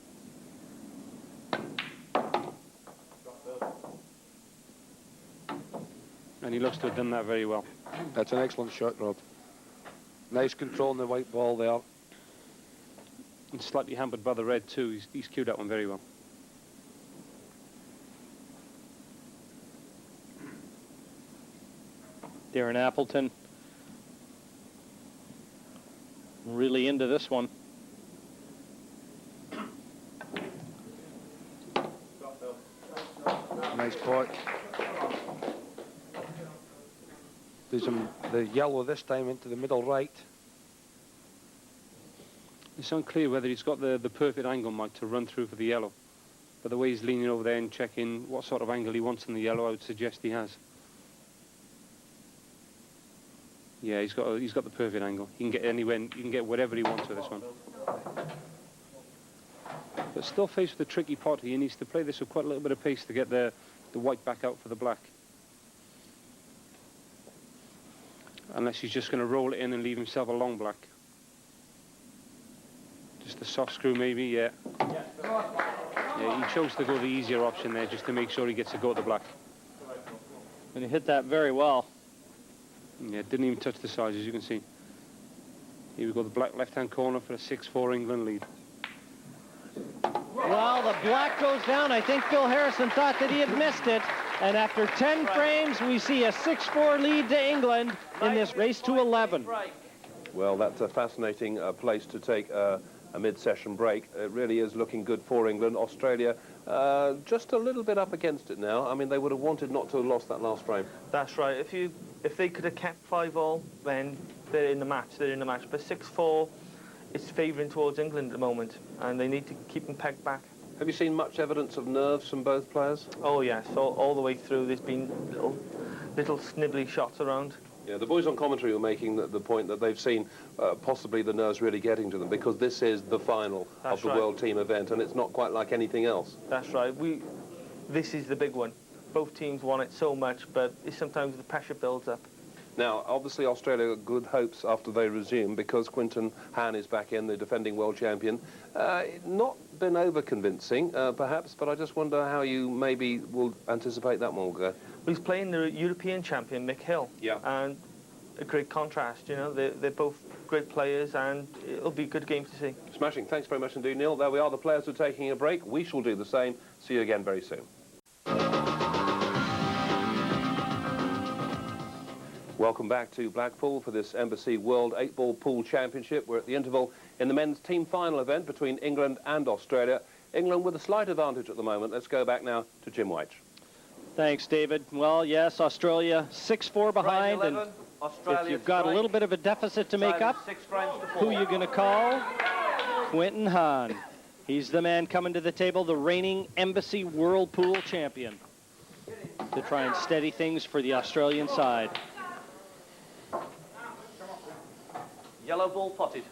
And he looks to have done that very well. That's an excellent shot, Rob. Nice control on the white ball there. And slightly hampered by the red too. He's cued that one very well. Darren Appleton really into this one. Nice pot. There's the yellow this time into the middle right. It's unclear whether he's got the perfect angle, Mike, to run through for the yellow. But the way he's leaning over there and checking what sort of angle he wants in the yellow, I would suggest he has. Yeah, he's got the perfect angle. He can get anywhere, he can get whatever he wants with this one. But still faced with a tricky pot, he needs to play this with quite a little bit of pace to get the white back out for the black. Unless he's just going to roll it in and leave himself a long black. Just a soft screw maybe, yeah. Yeah, he chose to go the easier option there just to make sure he gets a go at the black. And he hit that very well. Yeah, didn't even touch the sides, as you can see. Here we go, the black left-hand corner for a 6-4 England lead. Well, the black goes down. I think Phil Harrison thought that he had missed it. And after 10 frames, we see a 6-4 lead to England in this race to 11. Well, that's a fascinating place to take a mid-session break. It really is looking good for England. Australia just a little bit up against it now. I mean, they would have wanted not to have lost that last frame. That's right. If they could have kept 5-all, then they're in the match. They're in the match. But 6-4, it's favouring towards England at the moment, and they need to keep them pegged back. Have you seen much evidence of nerves from both players? Oh yes, all the way through. There's been little snibbly shots around. Yeah, the boys on commentary were making the point that they've seen possibly the nerves really getting to them because this is the final of the World Team event and it's not quite like anything else. That's right. This is the big one. Both teams want it so much, but sometimes the pressure builds up. Now, obviously, Australia got good hopes after they resume because Quinten HANN is back in, the defending world champion. Not been over-convincing, perhaps, but I just wonder how you maybe will anticipate that one will go. He's playing the European champion, Mick Hill. Yeah. And a great contrast, you know. They're both great players, and it'll be a good game to see. Smashing. Thanks very much indeed, Neil. There we are. The players are taking a break. We shall do the same. See you again very soon. Welcome back to Blackpool for this Embassy World 8-Ball Pool Championship. We're at the interval in the men's team final event between England and Australia. England with a slight advantage at the moment. Let's go back now to Jim White. Thanks, David. Well, yes, Australia 6-4 behind, and if you've got a little bit of a deficit to make up, who are you going to call? Quinten HANN. He's the man coming to the table, the reigning Embassy World Pool Champion, to try and steady things for the Australian side. Yellow ball potted.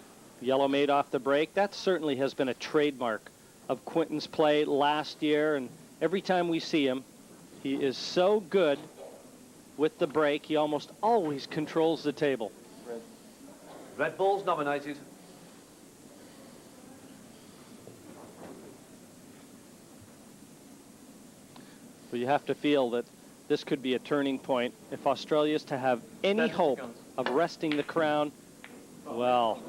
Yellow made off the break. That certainly has been a trademark of Quinten's play last year, and every time we see him, he is so good with the break, he almost always controls the table. Red ball's nominated. But you have to feel that this could be a turning point. If Australia is to have any hope of wresting the crown, well,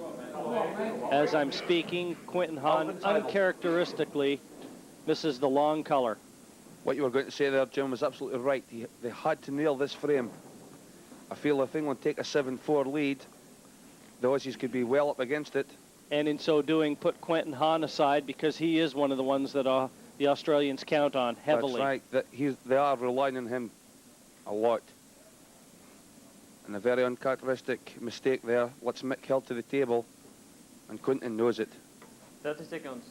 as I'm speaking, Quinten HANN uncharacteristically misses the long color. What you were going to say there, Jim, was absolutely right. They had to nail this frame. I feel if England take a 7-4 lead, the Aussies could be well up against it. And in so doing, put Quinten HANN aside because he is one of the ones that the Australians count on heavily. That's right. They are relying on him a lot. And a very uncharacteristic mistake there. Let's Mick Hill to the table, and Quinten knows it. 30 seconds.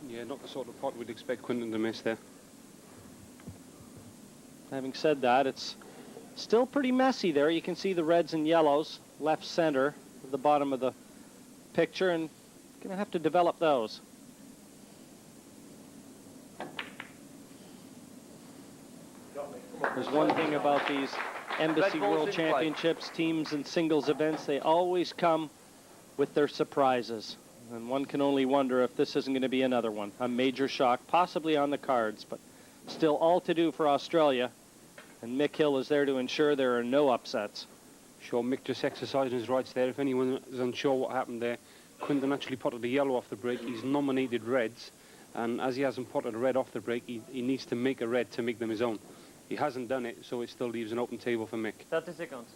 Yeah, not the sort of pot we'd expect Quinten to miss there. Having said that, it's still pretty messy there. You can see the reds and yellows left center at the bottom of the picture, and going to have to develop those. There's one thing about these Embassy World Championships, teams and singles events, they always come with their surprises. And one can only wonder if this isn't going to be another one, a major shock, possibly on the cards, but still all to do for Australia. And Mick Hill is there to ensure there are no upsets. Sure, Mick just exercising his rights there. If anyone is unsure what happened there, Quinten actually potted the yellow off the break. He's nominated reds, and as he hasn't potted a red off the break, he needs to make a red to make them his own. He hasn't done it, so it still leaves an open table for Mick. 30 seconds.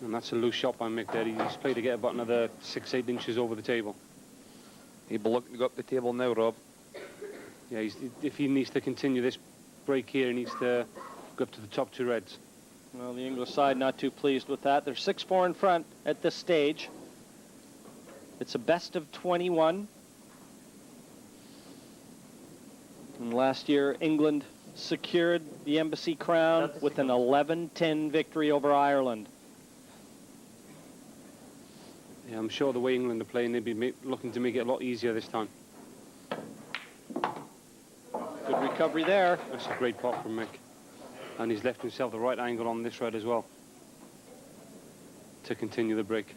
And that's a loose shot by Mick there. He's played to get about another 6-8 inches over the table. He'll be looking to go up the table now, Rob. Yeah, if he needs to continue this break here, he needs to go up to the top two reds. Well, the English side not too pleased with that. They're 6-4 in front at this stage. It's a best of 21. And last year, England secured the Embassy crown with an 11-10 victory over Ireland. Yeah, I'm sure the way England are playing, they'd be looking to make it a lot easier this time. Good recovery there. That's a great pot from Mick. And he's left himself the right angle on this red as well to continue the break.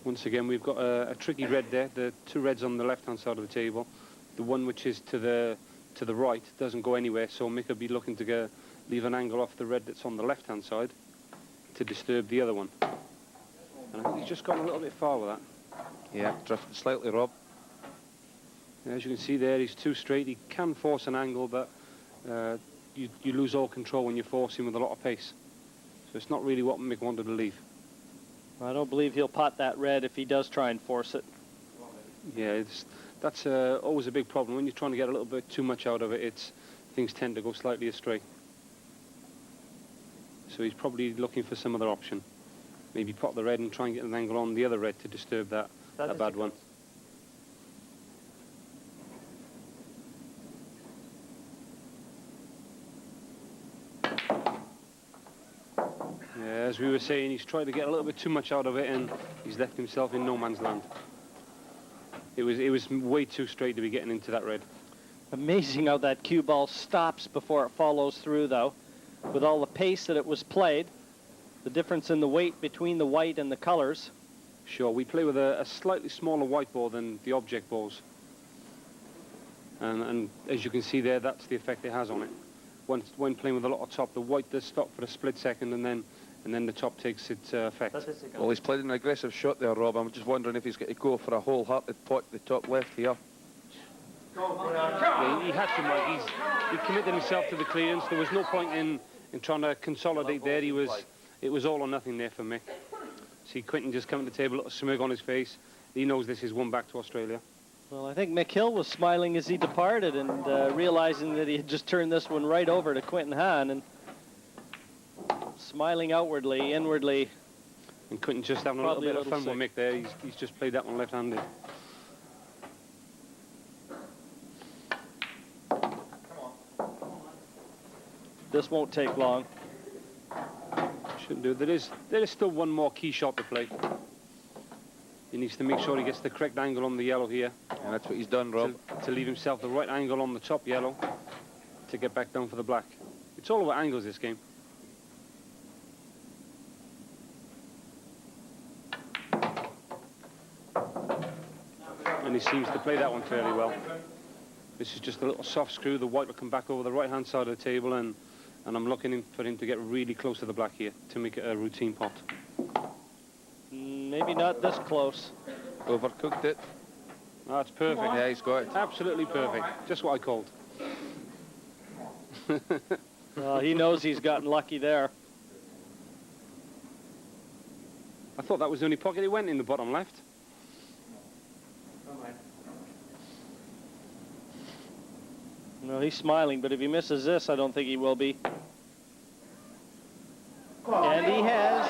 Once again, we've got a tricky red there. The two reds on the left-hand side of the table. The one which is to the right doesn't go anywhere, so Mick will be looking to leave an angle off the red that's on the left-hand side to disturb the other one. And I think he's just gone a little bit far with that. Yeah, drifted slightly, Rob. As you can see there, he's too straight. He can force an angle, but you lose all control when you force him with a lot of pace. So it's not really what Mick wanted to leave. I don't believe he'll pot that red if he does try and force it. Yeah, that's always a big problem. When you're trying to get a little bit too much out of it, things tend to go slightly astray. So he's probably looking for some other option. Maybe pot the red and try and get an angle on the other red to disturb that bad one. Yeah, as we were saying, he's tried to get a little bit too much out of it, and he's left himself in no man's land. It was way too straight to be getting into that red. Amazing how that cue ball stops before it follows through, though. With all the pace that it was played, the difference in the weight between the white and the colors. Sure, we play with a slightly smaller white ball than the object balls. And as you can see there, that's the effect it has on it. When playing with a lot of top, the white does stop for a split second, and then the top takes its effect. Well, he's played an aggressive shot there, Rob. I'm just wondering if he's got to go for a wholehearted pot the top left here. Yeah, he had to, Mike. He committed himself to the clearance. There was no point in trying to consolidate there. It was all or nothing there for Mick. See Quinten just coming to the table, a little smirk on his face. He knows this is one back to Australia. Well, I think Mick Hill was smiling as he departed and realizing that he had just turned this one right over to Quinten HANN and smiling outwardly, inwardly. And Quinten just having a little bit of fun with Mick there. He's just played that one left-handed. This won't take long. Shouldn't do. There is still one more key shot to play. He needs to make sure he gets the correct angle on the yellow here. And that's what he's done, Rob. To leave himself the right angle on the top yellow to get back down for the black. It's all about angles, this game. And he seems to play that one fairly well. This is just a little soft screw. The white will come back over the right-hand side of the table, and I'm looking for him to get really close to the black here to make it a routine pot. Maybe not this close. Overcooked it. That's perfect. Yeah, he's got it. Absolutely perfect. Just what I called. Well, he knows he's gotten lucky there. I thought that was the only pocket he went in, the bottom left. No, he's smiling, but if he misses this, I don't think he will be. And he has.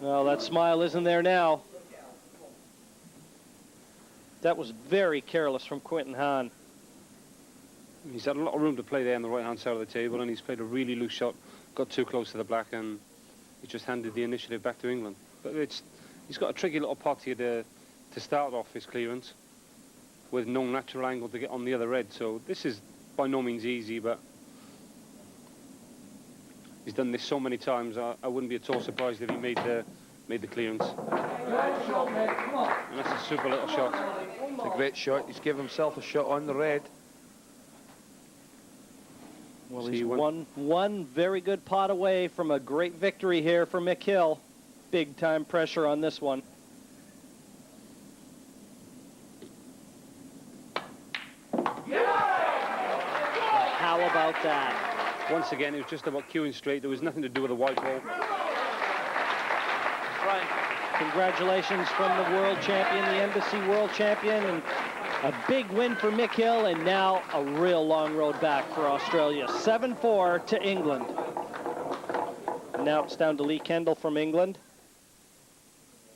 Well, that smile isn't there now. That was very careless from Quinten HANN. He's had a lot of room to play there on the right-hand side of the table, and he's played a really loose shot, got too close to the black, and he just handed the initiative back to England. But he's got a tricky little pot here to start off his clearance, with no natural angle to get on the other red. So this is by no means easy, but he's done this so many times. I wouldn't be at all surprised if he made the clearance. And that's a super little shot. It's a great shot. He's given himself a shot on the red. Well, he's one very good pot away from a great victory here for Mick Hill. Big time pressure on this one. How about that? Once again, it was just about cueing straight. There was nothing to do with the white ball. Congratulations from the world champion, the Embassy world champion, and a big win for Mick Hill, and now a real long road back for Australia. 7-4 to England. Now it's down to Lee Kendall from England,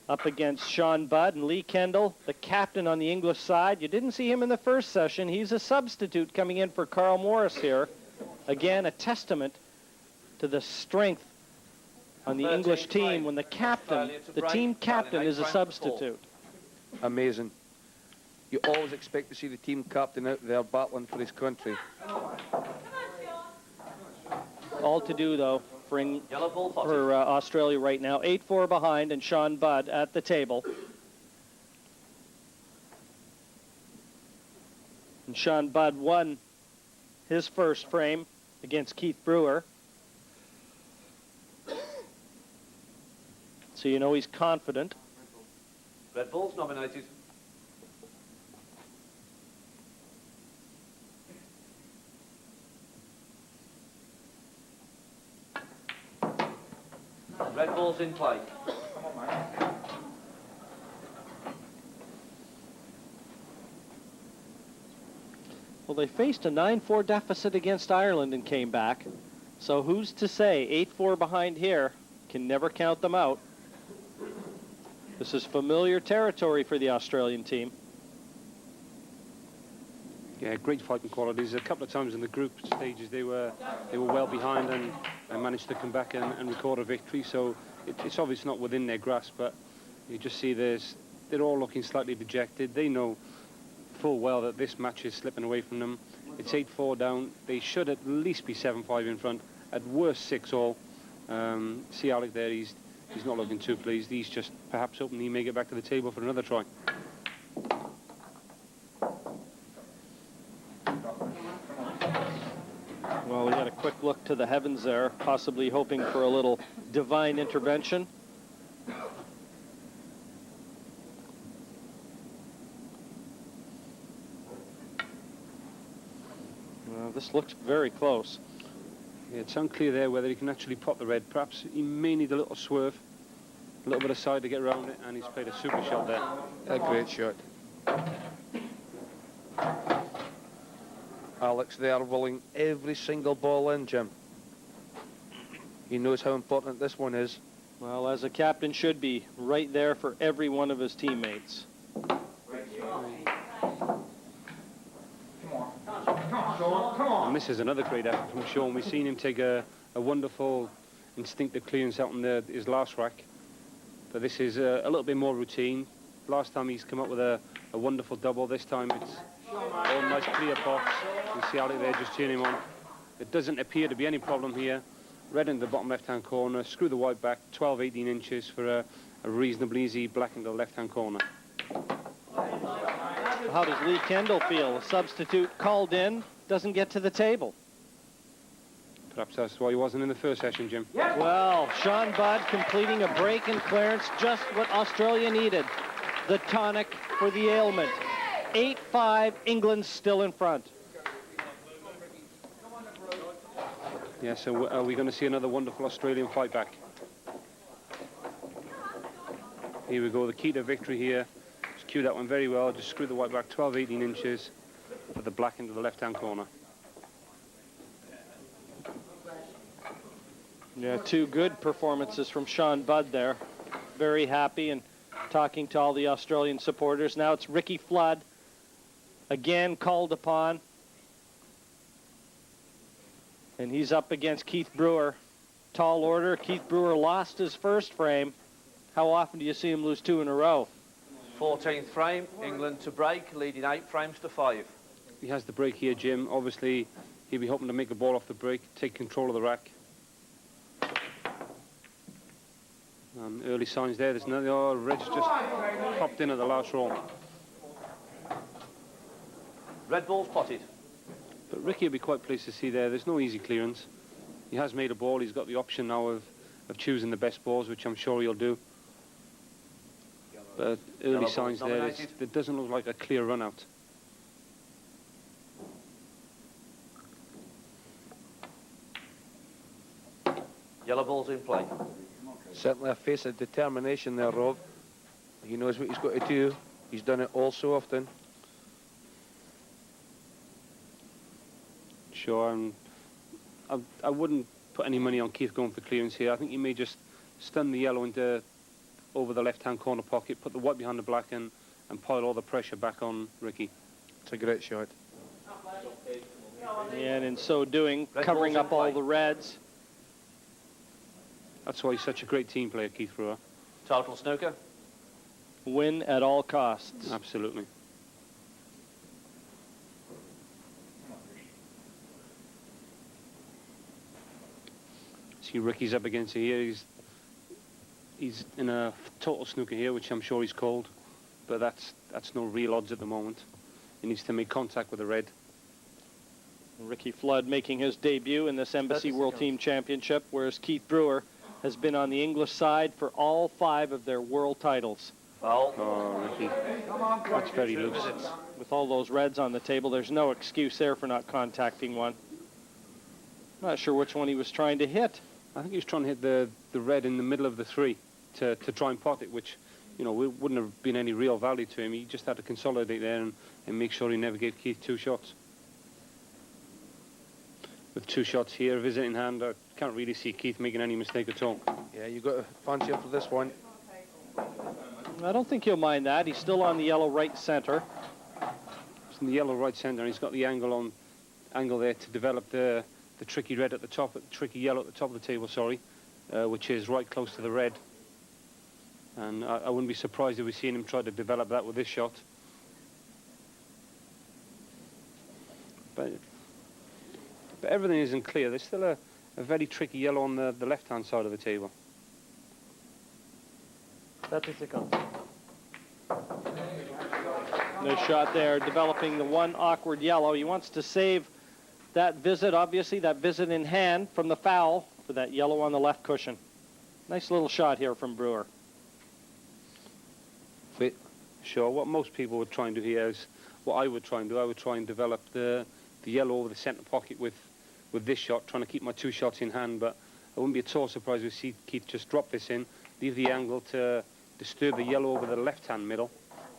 up against Sean Budd. And Lee Kendall, the captain on the English side. You didn't see him in the first session. He's a substitute coming in for Carl Morris here. Again, a testament to the strength on the English team when the captain, the team captain, is a substitute. Amazing. You always expect to see the team captain out there battling for his country. All to do, though, for Australia right now. 8-4 behind, and Sean Budd at the table. And Sean Budd won his first frame against Keith Brewer. So you know he's confident. Red Bull's nominated. Red Bull's in play. Well, they faced a 9-4 deficit against Ireland and came back. So who's to say 8-4 behind here can never count them out? This is familiar territory for the Australian team. Yeah, great fighting qualities. A couple of times in the group stages they were well behind and managed to come back and record a victory. So it's obviously not within their grasp, but you just see they're all looking slightly dejected. They know full well that this match is slipping away from them. It's 8-4 down. They should at least be 7-5 in front. At worst 6-all. See Alec there, he's not looking too pleased. He's just perhaps hoping he may get back to the table for another try. Well, we got a quick look to the heavens there, possibly hoping for a little divine intervention. Well, this looks very close. Yeah, it's unclear there whether he can actually pop the red. Perhaps he may need a little swerve, a little bit of side to get around it, and he's played a super shot there. A great shot. Alex there willing every single ball in, Jim. He knows how important this one is. Well, as a captain should be, right there for every one of his teammates. And this is another great effort from Sean. We've seen him take a wonderful instinctive clearance out on his last rack. But this is a little bit more routine. Last time he's come up with a wonderful double. This time it's all nice clear pots. You see Alec there just turning him on. There doesn't appear to be any problem here. Red in the bottom left-hand corner. Screw the white back 12-18 inches for a reasonably easy black in the left-hand corner. How does Lee Kendall feel? A substitute called in, doesn't get to the table. Perhaps that's why he wasn't in the first session, Jim. Well, Sean Budd completing a break and clearance, just what Australia needed. The tonic for the ailment. 8-5, England still in front. Yeah, so are we going to see another wonderful Australian fight back? Here we go, the key to victory here. Just cue that one very well. Just screw the white back 12-18 inches for the black into the left-hand corner. Yeah, two good performances from Sean Budd there. Very happy and talking to all the Australian supporters. Now it's Ricky Flood, again called upon. And he's up against Keith Brewer. Tall order. Keith Brewer lost his first frame. How often do you see him lose two in a row? 14th frame, England to break, leading 8 frames to 5. He has the break here, Jim. Obviously, he'll be hoping to make the ball off the break, take control of the rack. Early signs there. There's another. Oh, Red's just popped in at the last roll. Red ball's potted. But Ricky will be quite pleased to see there. There's no easy clearance. He has made a ball. He's got the option now of choosing the best balls, which I'm sure he'll do. But early signs there, it doesn't look like a clear run out. Yellow ball's in play. Certainly a face of determination there, Rob. He knows what he's got to do. He's done it all so often. Sure, and I wouldn't put any money on Keith going for clearance here. I think he may just stun the yellow into over the left-hand corner pocket, put the white behind the black and pile all the pressure back on Ricky. It's a great shot. And in so doing, covering up all the reds. That's why he's such a great team player, Keith Brewer. Total snooker. Win at all costs. Absolutely. See Ricky's up against it here. He's in a total snooker here, which I'm sure he's called, but that's no real odds at the moment. He needs to make contact with the red. Ricky Flood making his debut in this Embassy World Team Championship, whereas Keith Brewer has been on the English side for all 5 of their world titles. Foul. Oh, Ricky, that's very loose. With all those reds on the table, there's no excuse there for not contacting one. Not sure which one he was trying to hit. I think he was trying to hit the red in the middle of the 3 to try and pot it, which, you know, wouldn't have been any real value to him. He just had to consolidate there and make sure he never gave Keith 2 shots. with 2 shots here, visiting hand. I can't really see Keith making any mistake at all. Yeah, you've got to fancy him for this one. I don't think he'll mind that. He's still on the yellow right center. It's in the yellow right centre, and he's got the angle there to develop the tricky red at the top, the tricky yellow at the top of the table, sorry, which is right close to the red. And I wouldn't be surprised if we seen him try to develop that with this shot. But everything isn't clear. There's still a very tricky yellow on the left-hand side of the table. 30 seconds. Nice shot there, developing the one awkward yellow. He wants to save that visit, obviously, that visit in hand from the foul for that yellow on the left cushion. Nice little shot here from Brewer. Sure, what most people would try and do here is what I would try and do. I would try and develop the yellow over the centre pocket with this shot, trying to keep my 2 shots in hand, but I wouldn't be at all surprised if see Keith just drop this in, leave the angle to disturb the yellow over the left-hand middle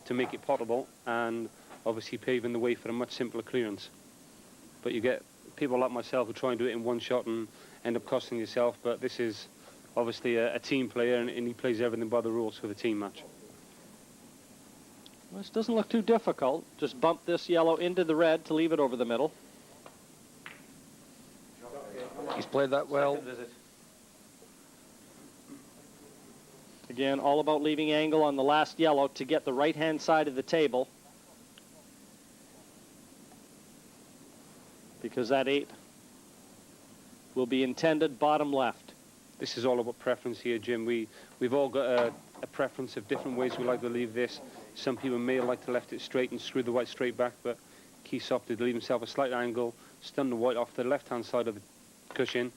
to make it potable, and obviously paving the way for a much simpler clearance. But you get people like myself who try and do it in 1 shot and end up costing yourself, but this is obviously a team player, and he plays everything by the rules for the team match. Well, this doesn't look too difficult. Just bump this yellow into the red to leave it over the middle. He's played that well. Second visit. Again, all about leaving angle on the last yellow to get the right-hand side of the table. Because that 8 will be intended bottom left. This is all about preference here, Jim. We've all got a preference of different ways we like to leave this. Some people may like to left it straight and screw the white straight back, but Keith opted to leave himself a slight angle, stun the white off the left-hand side of the cushion,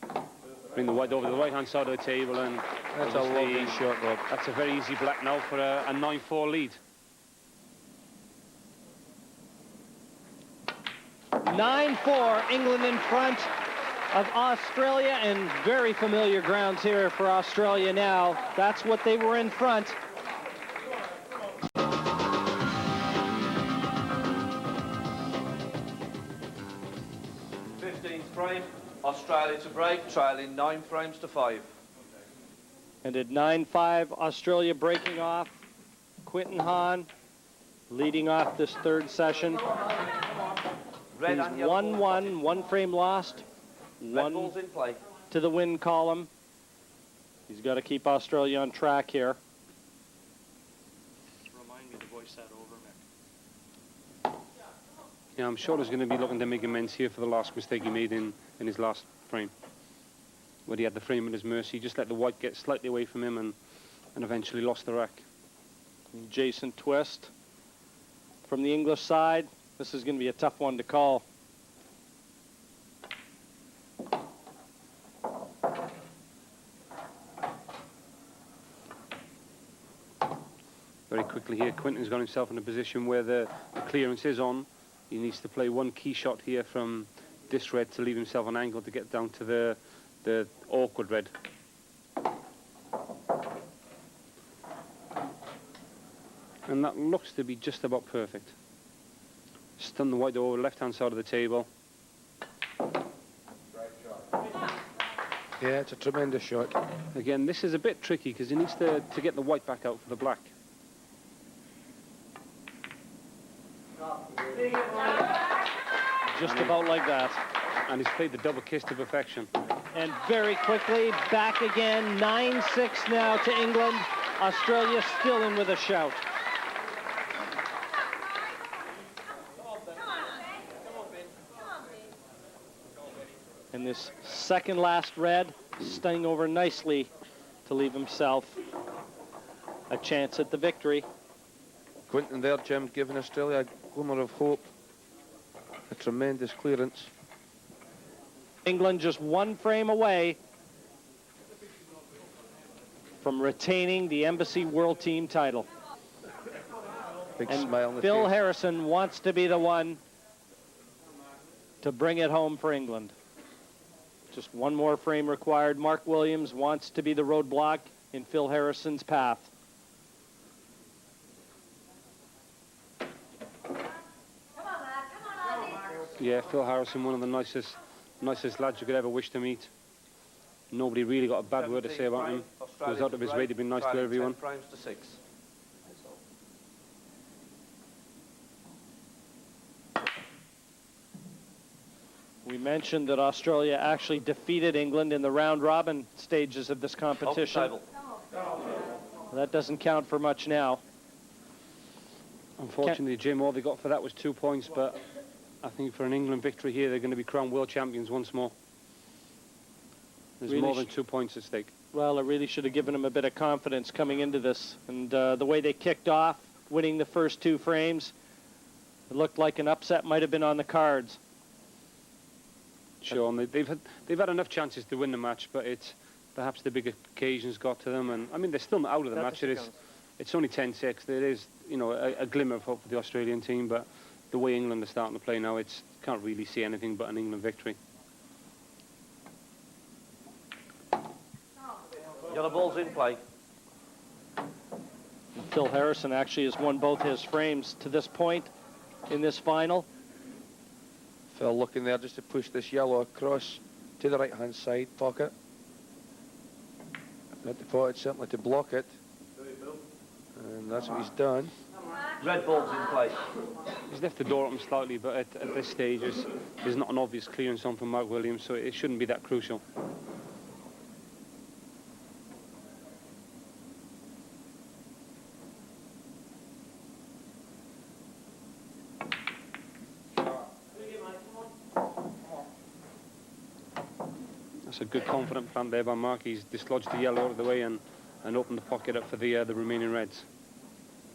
bring the white over to the right-hand side of the table, and That's a lovely shot, Rob. that's a very easy black now for a 9-4 lead. 9-4, England in front of Australia, and very familiar grounds here for Australia now. That's what they were in front. Frame, Australia to break, trailing 9 frames to 5. And at 9-5, Australia breaking off. Quinten HANN leading off this 3rd session. Red He's and yellow. 1-1, 1 frame lost, Red 1 ball's in play. to the win column. He's got to keep Australia on track here. Remind me to voice that over, Mick. Yeah, I'm sure he's going to be looking to make amends here for the last mistake he made in his last frame, where he had the frame at his mercy. He just let the white get slightly away from him and eventually lost the rack. Jason Twist from the English side. This is going to be a tough one to call. Very quickly here, Quinten's got himself in a position where the clearance is on. He needs to play 1 key shot here from this red to leave himself an angle to get down to the awkward red. And that looks to be just about perfect. Stun the white over left-hand side of the table. Yeah, it's a tremendous shot. Again, this is a bit tricky because he needs to get the white back out for the black. Just about like that. And he's played the double kiss to perfection. And very quickly, back again. 9-6 now to England. Australia still in with a shout. And this second last red, stunning over nicely to leave himself a chance at the victory. Quinten there, Jim, giving Australia a glimmer of hope. A tremendous clearance. England just 1 frame away from retaining the Embassy World Team title. Big And smile on the Phil face. Harrison wants to be the one to bring it home for England. Just 1 more frame required. Mark Williams wants to be the roadblock in Phil Harrison's path. Yeah, Phil Harrison, one of the nicest Nicest lads you could ever wish to meet. Nobody really got a bad word to say about him. Goes out of his way to be nice to everyone. 10 frames to 6. We mentioned that Australia actually defeated England in the round-robin stages of this competition. Off the table. That doesn't count for much now. Unfortunately, Jim, all they got for that was 2 points, but I think for an England victory here, they're going to be crowned world champions once more. There's Really more than 2 points at stake. Well, it really should have given them a bit of confidence coming into this. And the way they kicked off, winning the first 2 frames, it looked like an upset might have been on the cards. Sure, and they've had enough chances to win the match, but it's perhaps the big occasions got to them. And I mean, they're still not out of the match. It's only 10-6. There is, you know, a glimmer of hope for the Australian team, but the way England are starting to play now, can't really see anything but an England victory. Yellow ball's in play. And Phil Harrison actually has won both his frames to this point in this final. Phil looking there just to push this yellow across to the right-hand side pocket. Not to pot it, certainly to block it. And that's what he's done. Red ball's in play. He's left the door open slightly, but at this stage, there's not an obvious clearance on from Mark Williams, so it shouldn't be that crucial. That's a good confident plant there by Mark. He's dislodged the yellow out of the way and opened the pocket up for the remaining reds.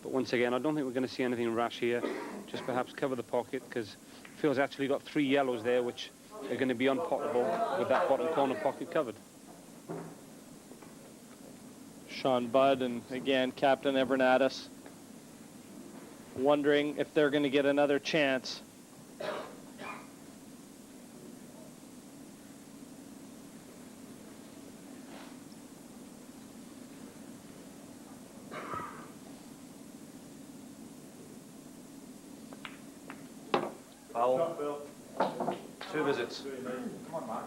But once again, I don't think we're going to see anything rash here. Just perhaps cover the pocket, because Phil's actually got 3 yellows there, which are going to be unpottable with that bottom corner pocket covered. Sean Budd and, again, Captain Evernatus wondering if they're going to get another chance. Foul. 2 visits.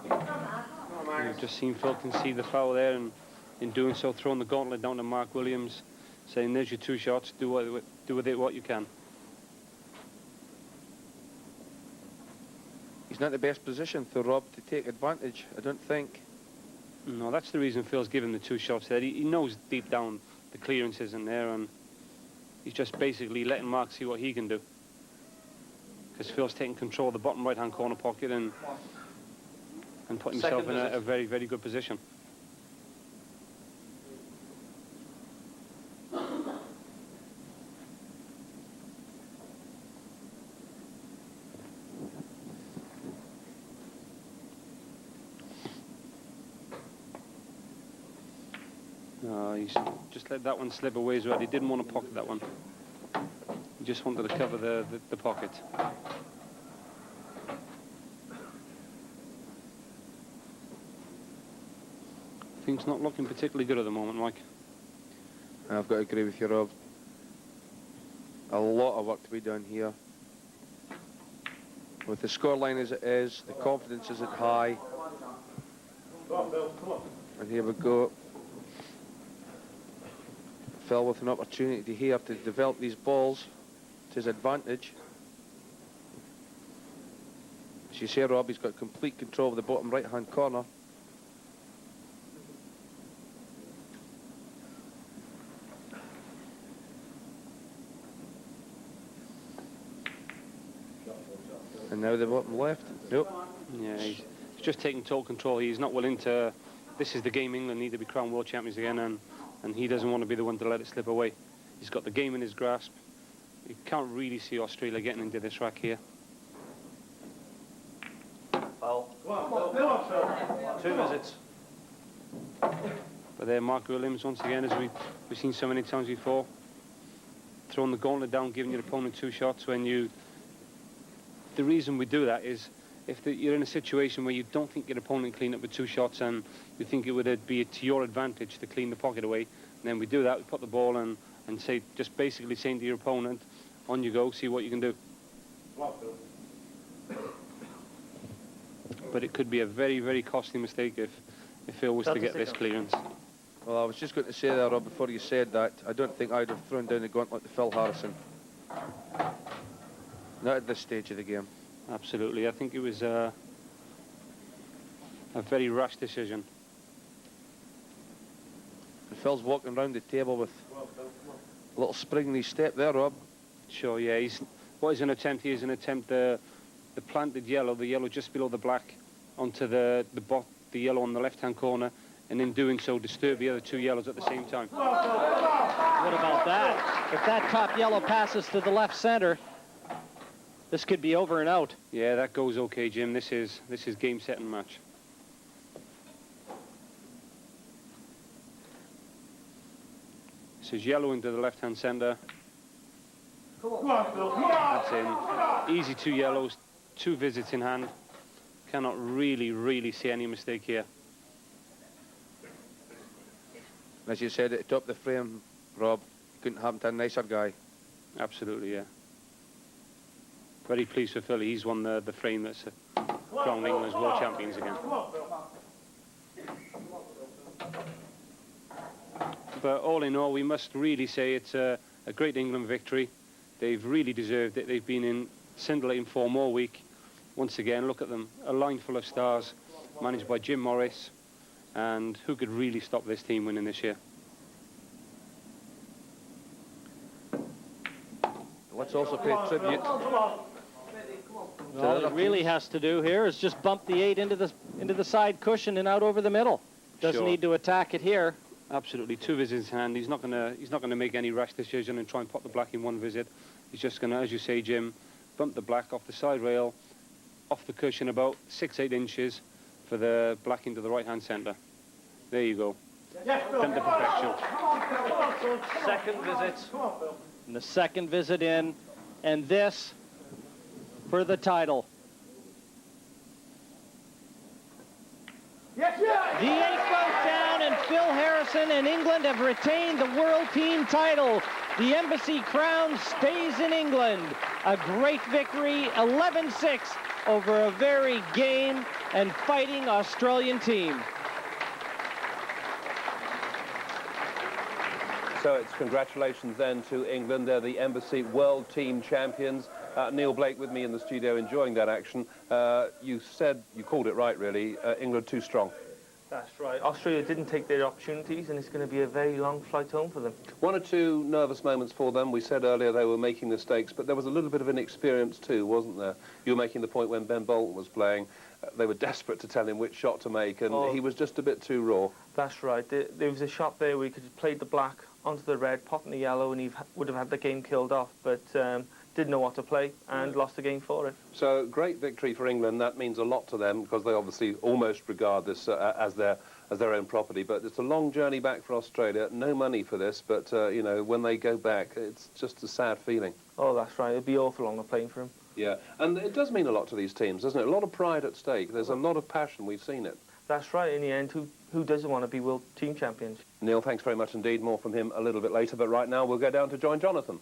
You've just seen Phil concede the foul there, and in doing so, throwing the gauntlet down to Mark Williams, saying, "There's your 2 shots. Do with it what you can." He's not the best position for Rob to take advantage, I don't think. No, that's the reason Phil's given the 2 shots there. He knows deep down the clearance isn't there, and he's just basically letting Mark see what he can do. Because Phil's taking control of the bottom right-hand corner pocket and put himself in a very, very good position. No, he's just let that one slip away as well. He didn't want to pocket that one. He just wanted to cover the pocket. Things not looking particularly good at the moment, Mike. I've got to agree with you, Rob. A lot of work to be done here. With the scoreline as it is, the confidence isn't high. And here we go. Phil with an opportunity here to develop these balls to his advantage. As you say, Rob, he's got complete control of the bottom right-hand corner. And now the bottom left. Nope. Yeah, he's just taking total control. He's not willing to... This is the game England need to be crowned world champions again, and he doesn't want to be the one to let it slip away. He's got the game in his grasp. You can't really see Australia getting into this rack here. Foul. 2 visits. But there, Mark Williams, once again, as we've seen so many times before, throwing the gauntlet down, giving your opponent 2 shots when you... The reason we do that is if you're in a situation where you don't think your opponent clean up with 2 shots and you think it would be to your advantage to clean the pocket away, and then we do that, we put the ball and say, just basically saying to your opponent, on you go, see what you can do. but it could be a very, very costly mistake if Phil was to get this clearance. Well, I was just going to say there, Rob, before you said that, I don't think I'd have thrown down the gauntlet to Phil Harrison. Not at this stage of the game. Absolutely. I think it was a very rash decision. And Phil's walking around the table with a little spring in his step there, Rob. Sure, yeah. What he's going to attempt here is an attempt the planted yellow, the yellow just below the black, onto the yellow on the left-hand corner, and in doing so disturb the other two yellows at the same time. What about that? If that top yellow passes to the left center, this could be over and out. Yeah, that goes okay, Jim. This is game, set, and match. This is yellow into the left-hand center. That's in. Easy 2 yellows, 2 visits in hand. Cannot really see any mistake here. As you said, at the top of the frame, Rob, couldn't happen to a nicer guy. Absolutely, yeah. Very pleased for Philly. He's won the frame that's crowned England's world champions again. But all in all, we must really say it's a great England victory. They've really deserved it. They've been in scintillating form all week. Once again, look at them, a line full of stars, managed by Jim Morris. And who could really stop this team winning this year? Let's also pay tribute. All it really has to do here is just bump the 8 into the side cushion and out over the middle. Doesn't Sure. need to attack it here. Absolutely, 2 visits in hand. He's not gonna make any rash decision and try and pop the black in 1 visit. He's just gonna, as you say, Jim, bump the black off the side rail, off the cushion about 6-8 inches for the black into the right-hand centre. There you go. Done to perfection. Second visit. And the second visit in, and this for the title. The 8 goes down, and Phil Harrison and England have retained the World Team title. The Embassy crown stays in England. A great victory, 11-6 over a very game and fighting Australian team. So it's congratulations then to England. They're the Embassy World Team Champions. Neil Blake with me in the studio enjoying that action. You called it right, really. England too strong. That's right. Australia didn't take their opportunities, and it's going to be a very long flight home for them. 1 or 2 nervous moments for them. We said earlier they were making mistakes, but there was a little bit of inexperience too, wasn't there? You were making the point when Ben Bolton was playing. They were desperate to tell him which shot to make, and he was just a bit too raw. That's right. There was a shot there where he could have played the black onto the red, popping the yellow, and he would have had the game killed off, but didn't know what to play and lost the game for it. So great victory for England. That means a lot to them because they obviously almost regard this as their own property. But it's a long journey back for Australia. No money for this, but you know, when they go back, it's just a sad feeling. Oh, that's right. It'd be awful long a plane for him. Yeah, and it does mean a lot to these teams, doesn't it? A lot of pride at stake. There's a lot of passion. We've seen it. That's right. In the end, who doesn't want to be World Team Champions? Neil, thanks very much indeed. More from him a little bit later. But right now, we'll go down to join Jonathan.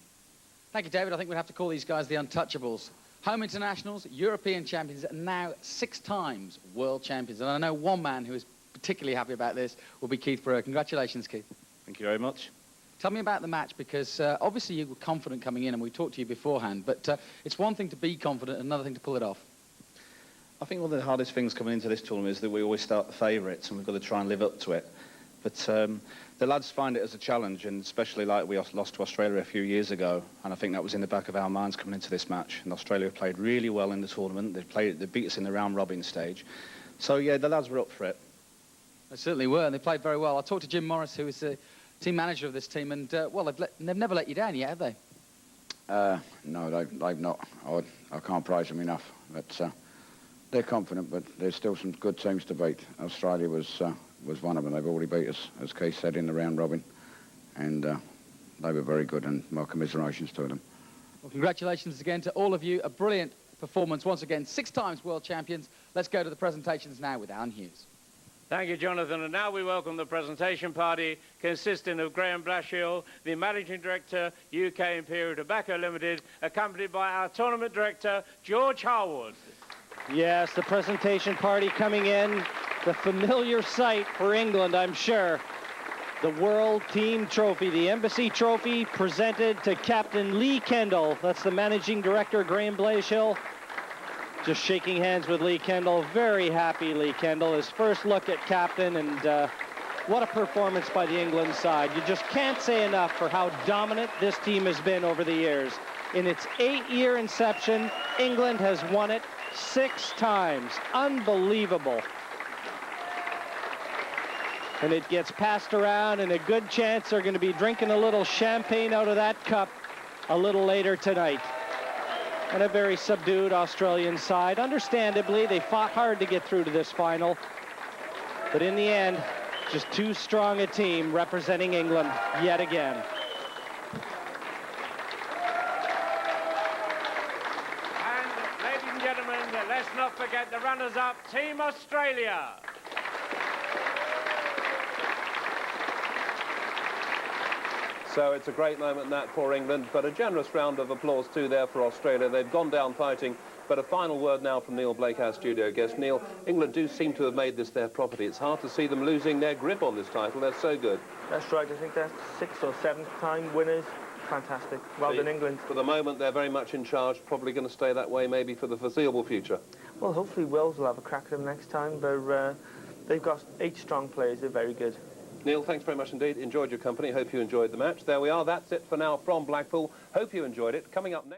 Thank you, David. I think we'd have to call these guys the Untouchables. Home internationals, European champions, and now 6 times world champions. And I know one man who is particularly happy about this will be Keith Brewer. Congratulations, Keith. Thank you very much. Tell me about the match, because obviously you were confident coming in, and we talked to you beforehand, but it's one thing to be confident and another thing to pull it off. I think one of the hardest things coming into this tournament is that we always start the favourites, and we've got to try and live up to it. But the lads find it as a challenge, and especially like we lost to Australia a few years ago, and I think that was in the back of our minds coming into this match. And Australia played really well in the tournament. They beat us in the round-robin stage. So, yeah, the lads were up for it. They certainly were, and they played very well. I talked to Jim Morris, who is the team manager of this team, and, well, they've never let you down yet, have they? No, they've not. I can't praise them enough. But they're confident, but there's still some good teams to beat. Australia was one of them. They've already beat us, as Keith said, in the round-robin, and they were very good, and my commiserations to them. Well, congratulations again to all of you. A brilliant performance once again. 6 times world champions. Let's go to the presentations now with Alan Hughes. Thank you, Jonathan. And now we welcome the presentation party consisting of Graham Blashill, the Managing Director, UK Imperial Tobacco Limited, accompanied by our Tournament Director, George Harwood. Yes, the presentation party coming in. The familiar sight for England, I'm sure. The World Team Trophy, the Embassy Trophy, presented to Captain Lee Kendall. That's the Managing Director, Graham Blaishill. Just shaking hands with Lee Kendall. Very happy, Lee Kendall. His first look at captain, and what a performance by the England side. You just can't say enough for how dominant this team has been over the years. In its 8-year inception, England has won it 6 times. Unbelievable. And it gets passed around, and a good chance they're going to be drinking a little champagne out of that cup a little later tonight. And a very subdued Australian side. Understandably, they fought hard to get through to this final. But in the end, just too strong a team representing England yet again. And, ladies and gentlemen, let's not forget the runners-up, Team Australia. So it's a great moment, that, for England, but a generous round of applause too there for Australia. They've gone down fighting, but a final word now from Neil Blake, our studio guest. Neil, England do seem to have made this their property. It's hard to see them losing their grip on this title. They're so good. That's right. I think they're 6th or 7th time winners. Fantastic. Well done, England. For the moment, they're very much in charge, probably going to stay that way maybe for the foreseeable future. Well, hopefully Wales will have a crack at them next time, but they've got 8 strong players. They're very good. Neil, thanks very much indeed. Enjoyed your company. Hope you enjoyed the match. There we are. That's it for now from Blackpool. Hope you enjoyed it. Coming up next...